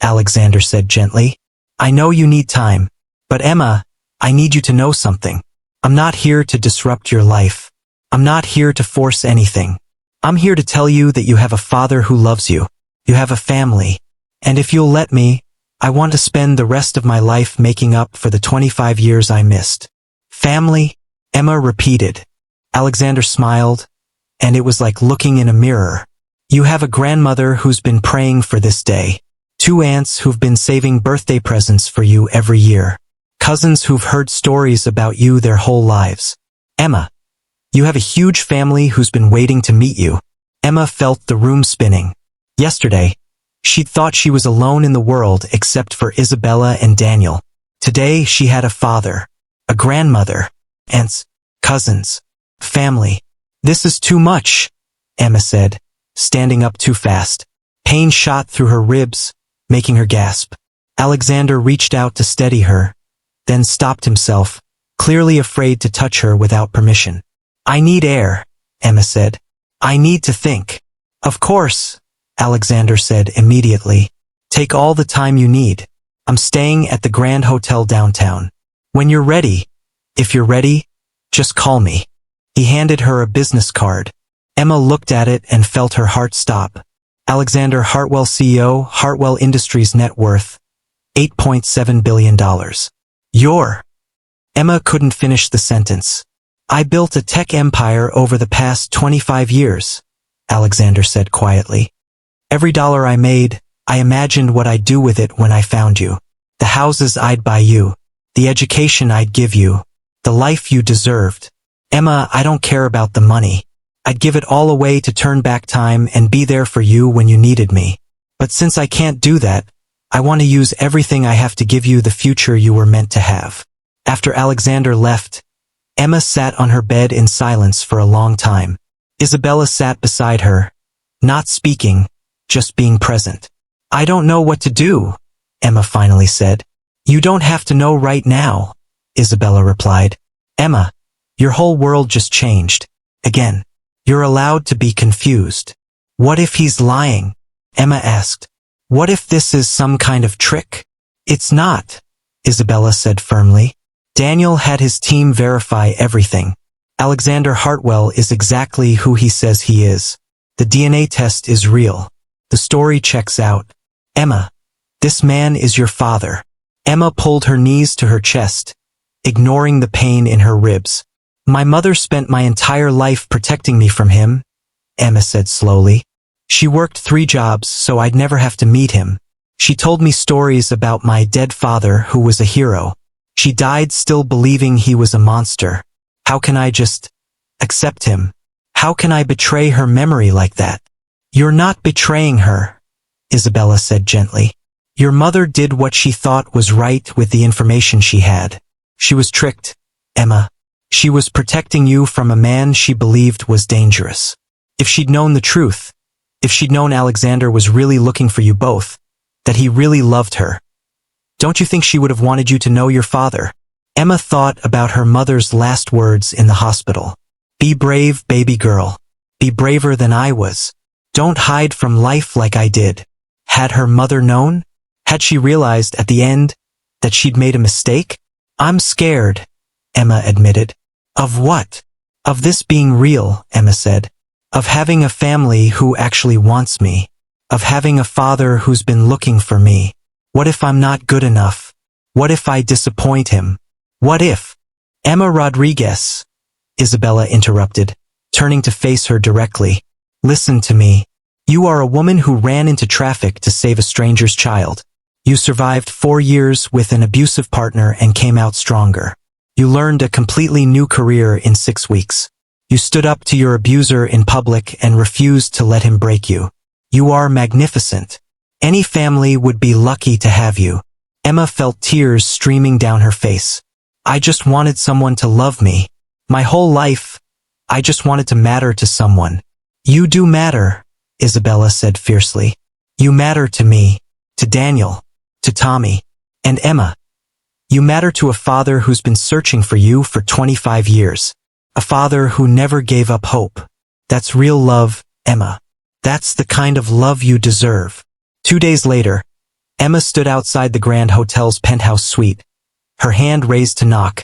Alexander said gently. I know you need time, but Emma, I need you to know something. I'm not here to disrupt your life. I'm not here to force anything. I'm here to tell you that you have a father who loves you. You have a family. And if you'll let me, I want to spend the rest of my life making up for the 25 years I missed. Family? Emma repeated. Alexander smiled, and it was like looking in a mirror. You have a grandmother who's been praying for this day. 2 aunts who've been saving birthday presents for you every year. Cousins who've heard stories about you their whole lives. Emma, you have a huge family who's been waiting to meet you. Emma felt the room spinning. Yesterday, she'd thought she was alone in the world except for Isabella and Daniel. Today, she had a father, a grandmother, aunts, cousins, family. This is too much, Emma said, standing up too fast. Pain shot through her ribs, making her gasp. Alexander reached out to steady her, then stopped himself, clearly afraid to touch her without permission. I need air, Emma said. I need to think. Of course, Alexander said immediately. Take all the time you need. I'm staying at the Grand Hotel downtown. When you're ready, if you're ready, just call me. He handed her a business card. Emma looked at it and felt her heart stop. Alexander Hartwell, CEO, Hartwell Industries, net worth $8.7 billion. Emma couldn't finish the sentence. I built a tech empire over the past 25 years, Alexander said quietly. Every dollar I made, I imagined what I'd do with it when I found you. The houses I'd buy you, the education I'd give you, the life you deserved. Emma, I don't care about the money. I'd give it all away to turn back time and be there for you when you needed me. But since I can't do that, I want to use everything I have to give you the future you were meant to have. After Alexander left, Emma sat on her bed in silence for a long time. Isabella sat beside her, not speaking, just being present. I don't know what to do, Emma finally said. You don't have to know right now, Isabella replied. Emma, your whole world just changed. Again. You're allowed to be confused. What if he's lying? Emma asked. What if this is some kind of trick? It's not, Isabella said firmly. Daniel had his team verify everything. Alexander Hartwell is exactly who he says he is. The DNA test is real. The story checks out. Emma, this man is your father. Emma pulled her knees to her chest, ignoring the pain in her ribs. My mother spent my entire life protecting me from him, Emma said slowly. She worked 3 jobs so I'd never have to meet him. She told me stories about my dead father who was a hero. She died still believing he was a monster. How can I just accept him? How can I betray her memory like that? You're not betraying her, Isabella said gently. Your mother did what she thought was right with the information she had. She was tricked, Emma. She was protecting you from a man she believed was dangerous. If she'd known the truth, if she'd known Alexander was really looking for you both, that he really loved her, don't you think she would have wanted you to know your father? Emma thought about her mother's last words in the hospital. Be brave, baby girl. Be braver than I was. Don't hide from life like I did. Had her mother known? Had she realized at the end that she'd made a mistake? I'm scared, Emma admitted. Of what? Of this being real, Emma said. Of having a family who actually wants me. Of having a father who's been looking for me. What if I'm not good enough? What if I disappoint him? What if? Emma Rodriguez, Isabella interrupted, turning to face her directly. Listen to me. You are a woman who ran into traffic to save a stranger's child. You survived 4 years with an abusive partner and came out stronger. You learned a completely new career in 6 weeks. You stood up to your abuser in public and refused to let him break you. You are magnificent. Any family would be lucky to have you. Emma felt tears streaming down her face. I just wanted someone to love me. My whole life, I just wanted to matter to someone. You do matter, Isabella said fiercely. You matter to me, to Daniel, to Tommy, and Emma. You matter to a father who's been searching for you for 25 years. A father who never gave up hope. That's real love, Emma. That's the kind of love you deserve. 2 days later, Emma stood outside the Grand Hotel's penthouse suite, her hand raised to knock,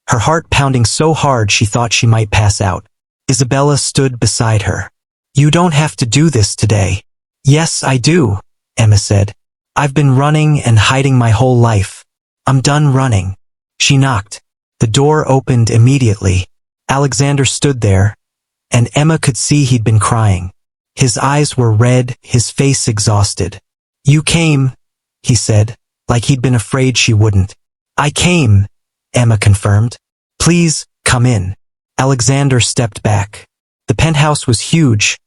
her heart pounding so hard she thought she might pass out. Isabella stood beside her. You don't have to do this today. Yes, I do, Emma said. I've been running and hiding my whole life. I'm done running. She knocked. The door opened immediately. Alexander stood there, and Emma could see he'd been crying. His eyes were red, his face exhausted. You came, he said, like he'd been afraid she wouldn't. I came, Emma confirmed. Please, come in. Alexander stepped back. The penthouse was huge,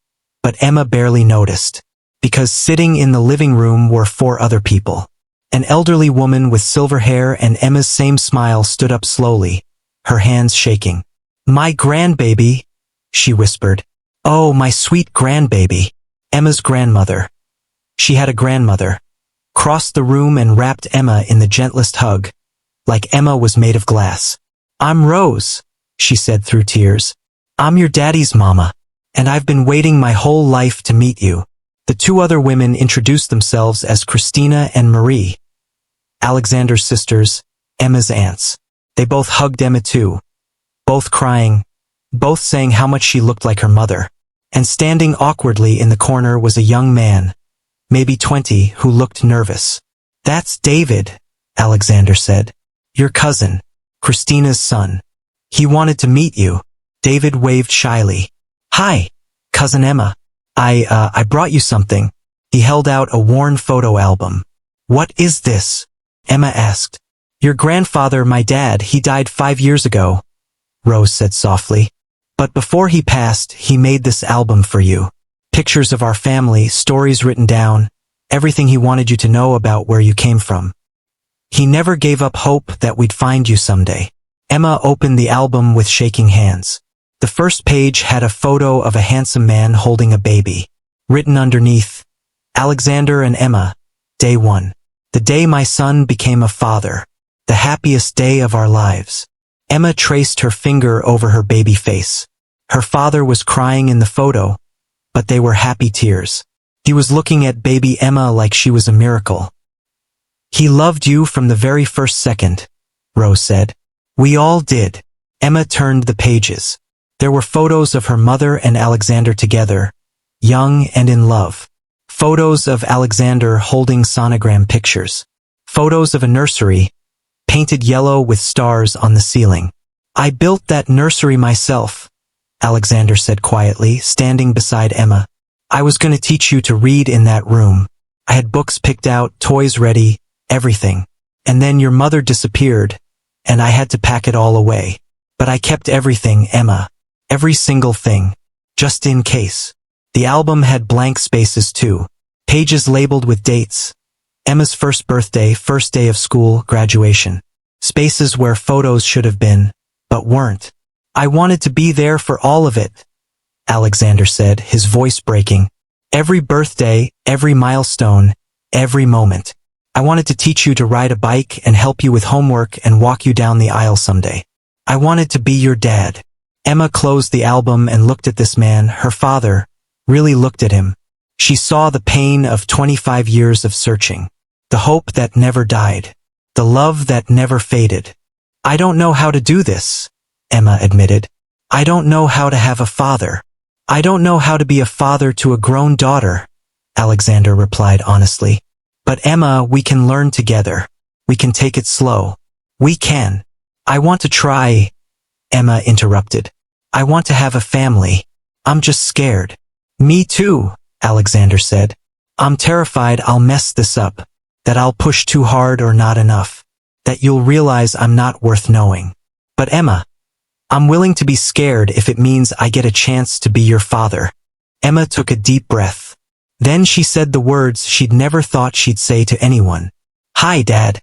but Emma barely noticed, because sitting in the living room were 4 other people. An elderly woman with silver hair and Emma's same smile stood up slowly, her hands shaking. My grandbaby, she whispered. Oh, my sweet grandbaby. Emma's grandmother. She had a grandmother. Crossed the room and wrapped Emma in the gentlest hug, like Emma was made of glass. I'm Rose, she said through tears. I'm your daddy's mama, and I've been waiting my whole life to meet you. The 2 other women introduced themselves as Christina and Marie, Alexander's sisters, Emma's aunts. They both hugged Emma too, both crying, both saying how much she looked like her mother. And standing awkwardly in the corner was a young man, maybe 20, who looked nervous. That's David, Alexander said. Your cousin, Christina's son. He wanted to meet you. David waved shyly. Hi, Cousin Emma. I brought you something. He held out a worn photo album. What is this? Emma asked. Your grandfather, my dad, he died 5 years ago, Rose said softly. But before he passed, he made this album for you. Pictures of our family, stories written down, everything he wanted you to know about where you came from. He never gave up hope that we'd find you someday. Emma opened the album with shaking hands. The first page had a photo of a handsome man holding a baby. Written underneath, Alexander and Emma, Day 1. The day my son became a father. The happiest day of our lives. Emma traced her finger over her baby face. Her father was crying in the photo, but they were happy tears. He was looking at baby Emma like she was a miracle. He loved you from the very first second, Rose said. We all did. Emma turned the pages. There were photos of her mother and Alexander together, young and in love. Photos of Alexander holding sonogram pictures. Photos of a nursery, painted yellow with stars on the ceiling. I built that nursery myself, Alexander said quietly, standing beside Emma. I was going to teach you to read in that room. I had books picked out, toys ready, everything. And then your mother disappeared, and I had to pack it all away. But I kept everything, Emma. Every single thing. Just in case. The album had blank spaces too. Pages labeled with dates. Emma's first birthday, first day of school, graduation. Spaces where photos should have been, but weren't. I wanted to be there for all of it, Alexander said, his voice breaking. Every birthday, every milestone, every moment. I wanted to teach you to ride a bike and help you with homework and walk you down the aisle someday. I wanted to be your dad. Emma closed the album and looked at this man, her father, really looked at him. She saw the pain of 25 years of searching. The hope that never died. The love that never faded. I don't know how to do this, Emma admitted. I don't know how to have a father. I don't know how to be a father to a grown daughter, Alexander replied honestly. But Emma, we can learn together. We can take it slow. We can. I want to try, Emma interrupted. I want to have a family. I'm just scared. Me too, Alexander said. I'm terrified I'll mess this up. That I'll push too hard or not enough. That you'll realize I'm not worth knowing. But Emma, I'm willing to be scared if it means I get a chance to be your father. Emma took a deep breath. Then she said the words she'd never thought she'd say to anyone. Hi, Dad.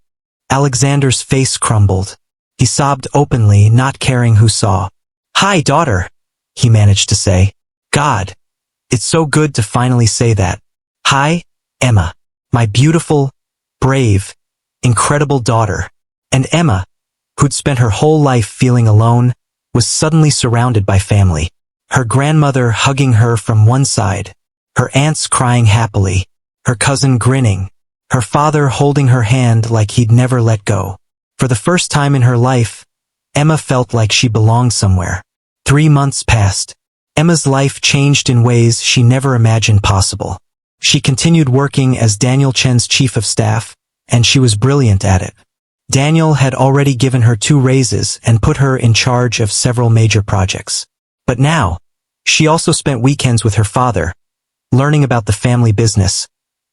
Alexander's face crumbled. He sobbed openly, not caring who saw. Hi, daughter, he managed to say. God, it's so good to finally say that. Hi, Emma, my beautiful, brave, incredible daughter. And Emma, who'd spent her whole life feeling alone, was suddenly surrounded by family. Her grandmother hugging her from one side, her aunts crying happily, her cousin grinning, her father holding her hand like he'd never let go. For the first time in her life, Emma felt like she belonged somewhere. 3 months passed. Emma's life changed in ways she never imagined possible. She continued working as Daniel Chen's chief of staff, and she was brilliant at it. Daniel had already given her 2 raises and put her in charge of several major projects. But now, she also spent weekends with her father, learning about the family business,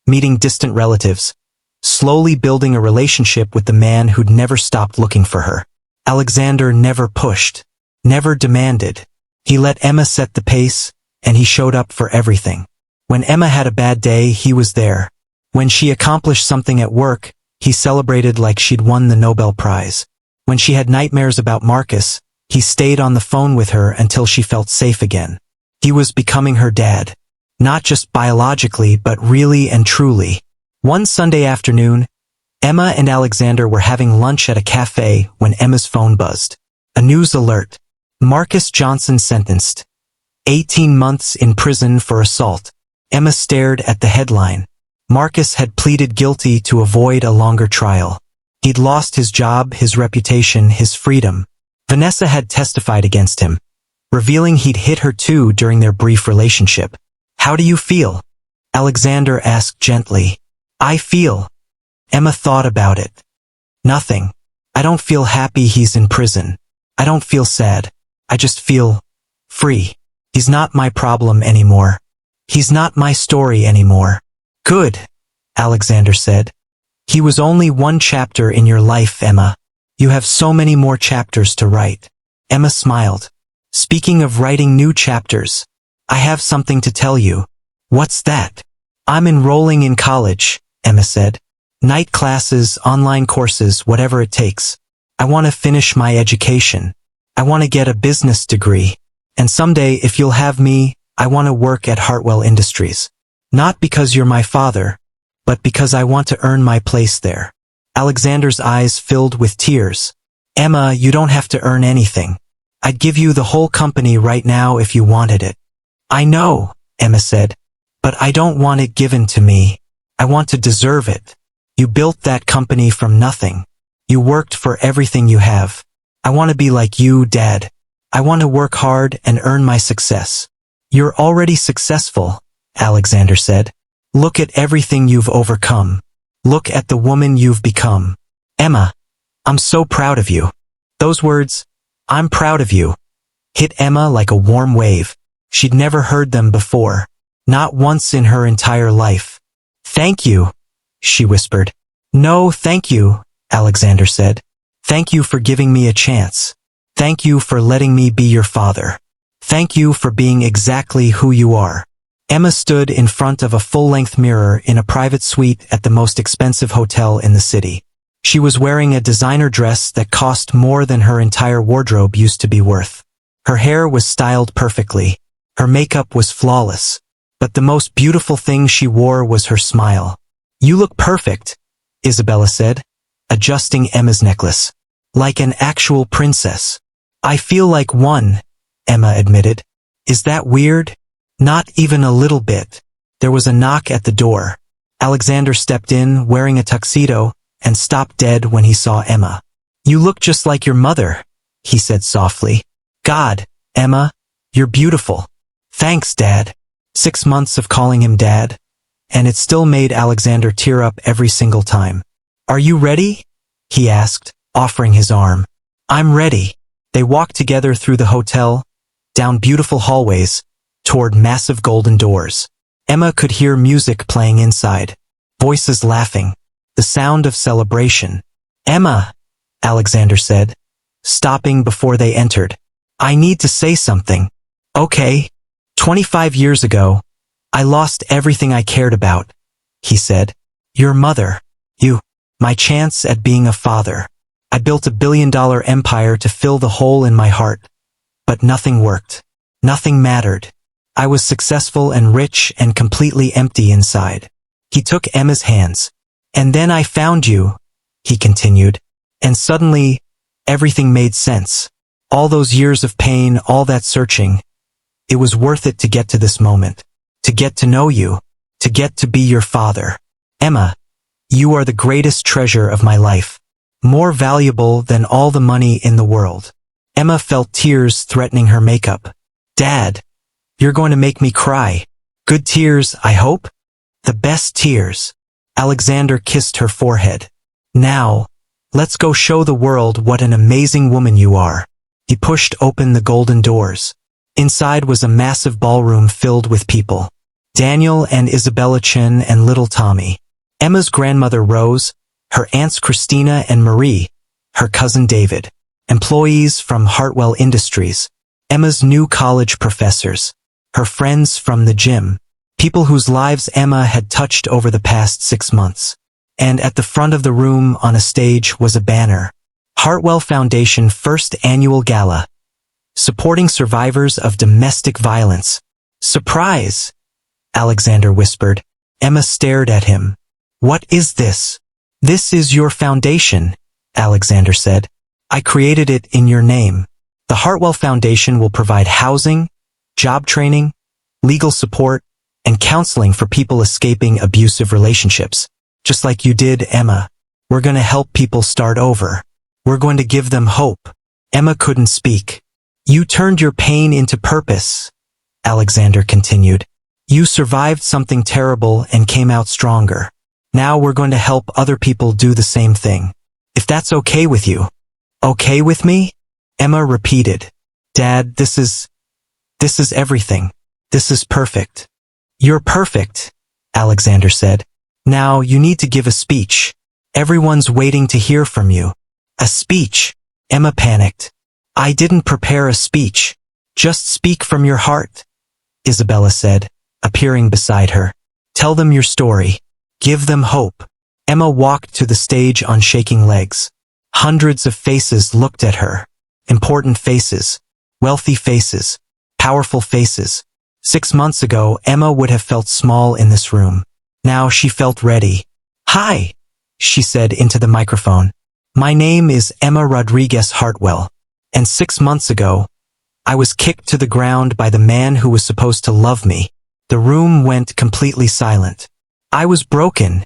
meeting distant relatives, slowly building a relationship with the man who'd never stopped looking for her. Alexander never pushed, never demanded. He let Emma set the pace, and he showed up for everything. When Emma had a bad day, he was there. When she accomplished something at work, he celebrated like she'd won the Nobel Prize. When she had nightmares about Marcus, he stayed on the phone with her until she felt safe again. He was becoming her dad. Not just biologically, but really and truly. One Sunday afternoon, Emma and Alexander were having lunch at a cafe when Emma's phone buzzed. A news alert. Marcus Johnson sentenced. 18 months in prison for assault. Emma stared at the headline. Marcus had pleaded guilty to avoid a longer trial. He'd lost his job, his reputation, his freedom. Vanessa had testified against him, revealing he'd hit her too during their brief relationship. How do you feel? Alexander asked gently. I feel. Emma thought about it. Nothing. I don't feel happy he's in prison. I don't feel sad. I just feel free. He's not my problem anymore. He's not my story anymore. Good, Alexander said. He was only one chapter in your life, Emma. You have so many more chapters to write. Emma smiled. Speaking of writing new chapters, I have something to tell you. What's that? I'm enrolling in college, Emma said. Night classes, online courses, whatever it takes. I want to finish my education. I want to get a business degree. And someday, if you'll have me, I want to work at Hartwell Industries. Not because you're my father, but because I want to earn my place there. Alexander's eyes filled with tears. Emma, you don't have to earn anything. I'd give you the whole company right now if you wanted it. I know, Emma said, but I don't want it given to me. I want to deserve it. You built that company from nothing. You worked for everything you have. I want to be like you, Dad. I want to work hard and earn my success. You're already successful, Alexander said. Look at everything you've overcome. Look at the woman you've become. Emma, I'm so proud of you. Those words, I'm proud of you, hit Emma like a warm wave. She'd never heard them before. Not once in her entire life. Thank you, she whispered. No, thank you, Alexander said. Thank you for giving me a chance. Thank you for letting me be your father. Thank you for being exactly who you are. Emma stood in front of a full-length mirror in a private suite at the most expensive hotel in the city. She was wearing a designer dress that cost more than her entire wardrobe used to be worth. Her hair was styled perfectly. Her makeup was flawless. But the most beautiful thing she wore was her smile. You look perfect, Isabella said, adjusting Emma's necklace. Like an actual princess. I feel like one, Emma admitted. Is that weird? Not even a little bit. There was a knock at the door. Alexander stepped in, wearing a tuxedo, and stopped dead when he saw Emma. You look just like your mother, he said softly. God, Emma, you're beautiful. Thanks, Dad. 6 months of calling him Dad, and it still made Alexander tear up every single time. Are you ready? He asked, offering his arm. I'm ready. They walked together through the hotel, down beautiful hallways, toward massive golden doors. Emma could hear music playing inside, voices laughing, the sound of celebration. Emma, Alexander said, stopping before they entered. I need to say something. Okay. 25 years ago, I lost everything I cared about, he said. Your mother. You. My chance at being a father. I built a billion-dollar empire to fill the hole in my heart. But nothing worked. Nothing mattered. I was successful and rich and completely empty inside. He took Emma's hands. And then I found you, he continued. And suddenly, everything made sense. All those years of pain, all that searching. It was worth it to get to this moment. To get to know you. To get to be your father. Emma, you are the greatest treasure of my life. More valuable than all the money in the world. Emma felt tears threatening her makeup. Dad, you're going to make me cry. Good tears, I hope? The best tears. Alexander kissed her forehead. Now, let's go show the world what an amazing woman you are. He pushed open the golden doors. Inside was a massive ballroom filled with people. Daniel and Isabella Chin and little Tommy. Emma's grandmother Rose, her aunts Christina and Marie, her cousin David. Employees from Hartwell Industries. Emma's new college professors. Her friends from the gym. People whose lives Emma had touched over the past 6 months. And at the front of the room on a stage was a banner. Hartwell Foundation First Annual Gala. Supporting survivors of domestic violence. Surprise! Alexander whispered. Emma stared at him. What is this? This is your foundation, Alexander said. I created it in your name. The Hartwell Foundation will provide housing, job training, legal support, and counseling for people escaping abusive relationships. Just like you did, Emma. We're going to help people start over. We're going to give them hope. Emma couldn't speak. You turned your pain into purpose, Alexander continued. You survived something terrible and came out stronger. Now we're going to help other people do the same thing. If that's okay with you. Okay with me? Emma repeated. Dad, this is everything. This is perfect. You're perfect, Alexander said. Now you need to give a speech. Everyone's waiting to hear from you. A speech? Emma panicked. I didn't prepare a speech. Just speak from your heart, Isabella said, appearing beside her. Tell them your story. Give them hope. Emma walked to the stage on shaking legs. Hundreds of faces looked at her. Important faces. Wealthy faces. Powerful faces. 6 months ago, Emma would have felt small in this room. Now she felt ready. Hi, she said into the microphone. My name is Emma Rodriguez Hartwell. And 6 months ago, I was kicked to the ground by the man who was supposed to love me. The room went completely silent. I was broken,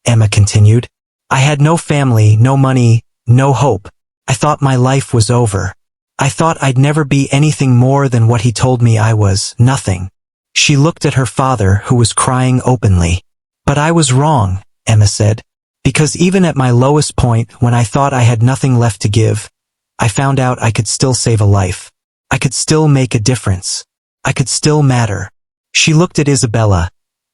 Emma continued. I had no family, no money, no hope. I thought my life was over. I thought I'd never be anything more than what he told me I was, nothing. She looked at her father, who was crying openly. But I was wrong, Emma said. Because even at my lowest point, when I thought I had nothing left to give, I found out I could still save a life. I could still make a difference. I could still matter. She looked at Isabella,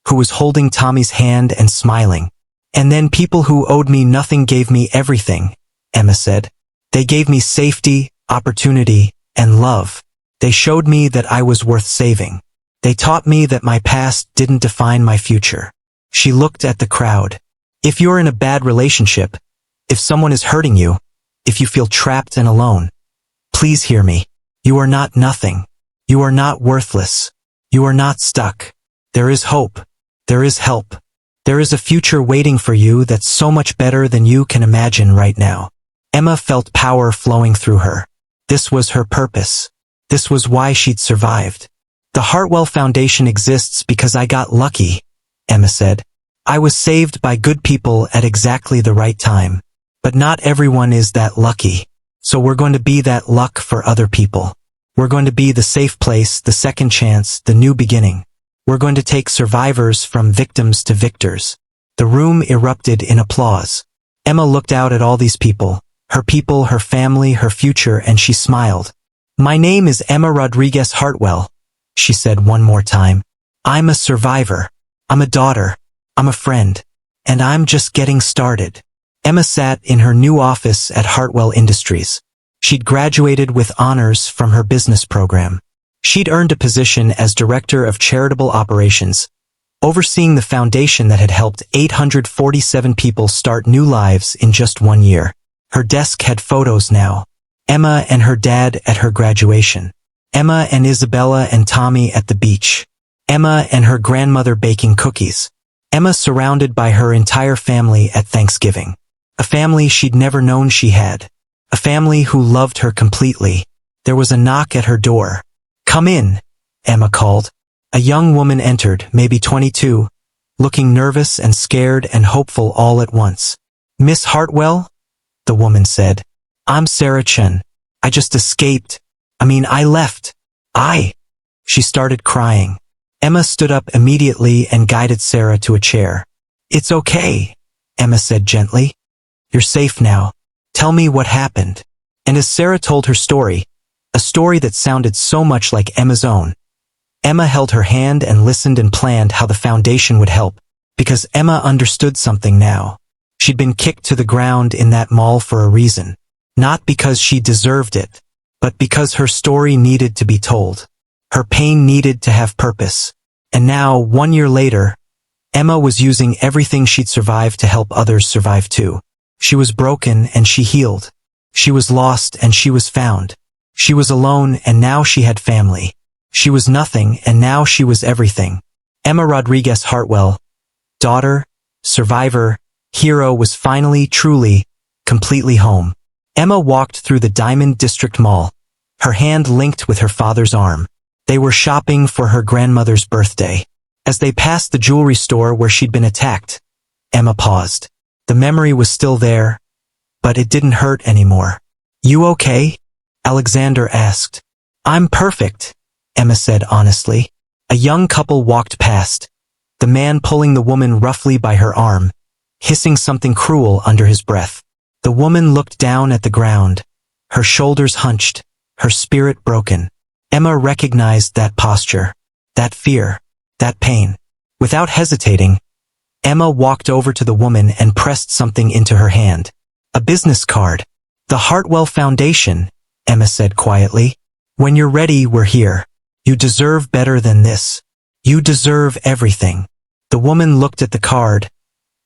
who was holding Tommy's hand and smiling. And then people who owed me nothing gave me everything, Emma said. They gave me safety, opportunity, and love. They showed me that I was worth saving. They taught me that my past didn't define my future. She looked at the crowd. If you're in a bad relationship, if someone is hurting you, if you feel trapped and alone, please hear me. You are not nothing. You are not worthless. You are not stuck. There is hope. There is help. There is a future waiting for you that's so much better than you can imagine right now. Emma felt power flowing through her. This was her purpose. This was why she'd survived. The Hartwell Foundation exists because I got lucky, Emma said. I was saved by good people at exactly the right time. But not everyone is that lucky. So we're going to be that luck for other people. We're going to be the safe place, the second chance, the new beginning. We're going to take survivors from victims to victors. The room erupted in applause. Emma looked out at all these people, her family, her future, and she smiled. My name is Emma Rodriguez Hartwell, she said one more time. I'm a survivor. I'm a daughter. I'm a friend. And I'm just getting started. Emma sat in her new office at Hartwell Industries. She'd graduated with honors from her business program. She'd earned a position as director of charitable operations, overseeing the foundation that had helped 847 people start new lives in just 1 year. Her desk had photos now. Emma and her dad at her graduation. Emma and Isabella and Tommy at the beach. Emma and her grandmother baking cookies. Emma surrounded by her entire family at Thanksgiving. A family she'd never known she had. A family who loved her completely. There was a knock at her door. "Come in," Emma called. A young woman entered, maybe 22, looking nervous and scared and hopeful all at once. "Miss Hartwell?" the woman said. "I'm Sarah Chen. I just escaped. I left. She started crying. Emma stood up immediately and guided Sarah to a chair. "It's okay," Emma said gently. "You're safe now. Tell me what happened." And as Sarah told her story, a story that sounded so much like Emma's own, Emma held her hand and listened and planned how the foundation would help, because Emma understood something now. She'd been kicked to the ground in that mall for a reason. Not because she deserved it, but because her story needed to be told. Her pain needed to have purpose. And now, 1 year later, Emma was using everything she'd survived to help others survive too. She was broken and she healed. She was lost and she was found. She was alone and now she had family. She was nothing and now she was everything. Emma Rodriguez Hartwell, daughter, survivor, hero, was finally, truly, completely home. Emma walked through the Diamond District Mall, her hand linked with her father's arm. They were shopping for her grandmother's birthday. As they passed the jewelry store where she'd been attacked, Emma paused. The memory was still there, but it didn't hurt anymore. "You okay?" Alexander asked. "I'm perfect," Emma said honestly. A young couple walked past, the man pulling the woman roughly by her arm, hissing something cruel under his breath. The woman looked down at the ground, her shoulders hunched, her spirit broken. Emma recognized that posture, that fear, that pain. Without hesitating, Emma walked over to the woman and pressed something into her hand. A business card. "The Hartwell Foundation," Emma said quietly. "When you're ready, we're here. You deserve better than this. You deserve everything." The woman looked at the card,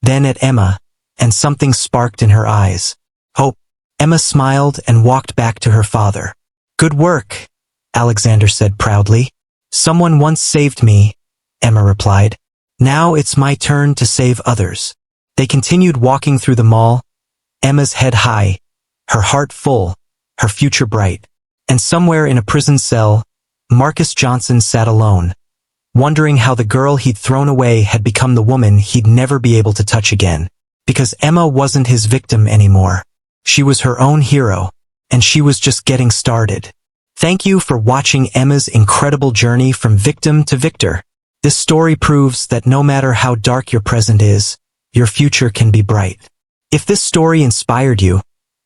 then at Emma, and something sparked in her eyes. Hope. Emma smiled and walked back to her father. "Good work," Alexander said proudly. "Someone once saved me," Emma replied. "Now it's my turn to save others." They continued walking through the mall, Emma's head high, her heart full, her future bright. And somewhere in a prison cell, Marcus Johnson sat alone, wondering how the girl he'd thrown away had become the woman he'd never be able to touch again. Because Emma wasn't his victim anymore. She was her own hero, and she was just getting started. Thank you for watching Emma's incredible journey from victim to victor. This story proves that no matter how dark your present is, your future can be bright. If this story inspired you,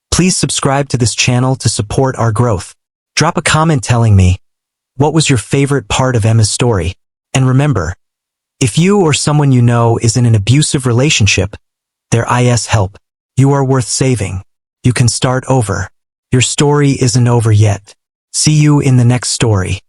please subscribe to this channel to support our growth. Drop a comment telling me, what was your favorite part of Emma's story? And remember, if you or someone you know is in an abusive relationship, there is help. You are worth saving. You can start over. Your story isn't over yet. See you in the next story.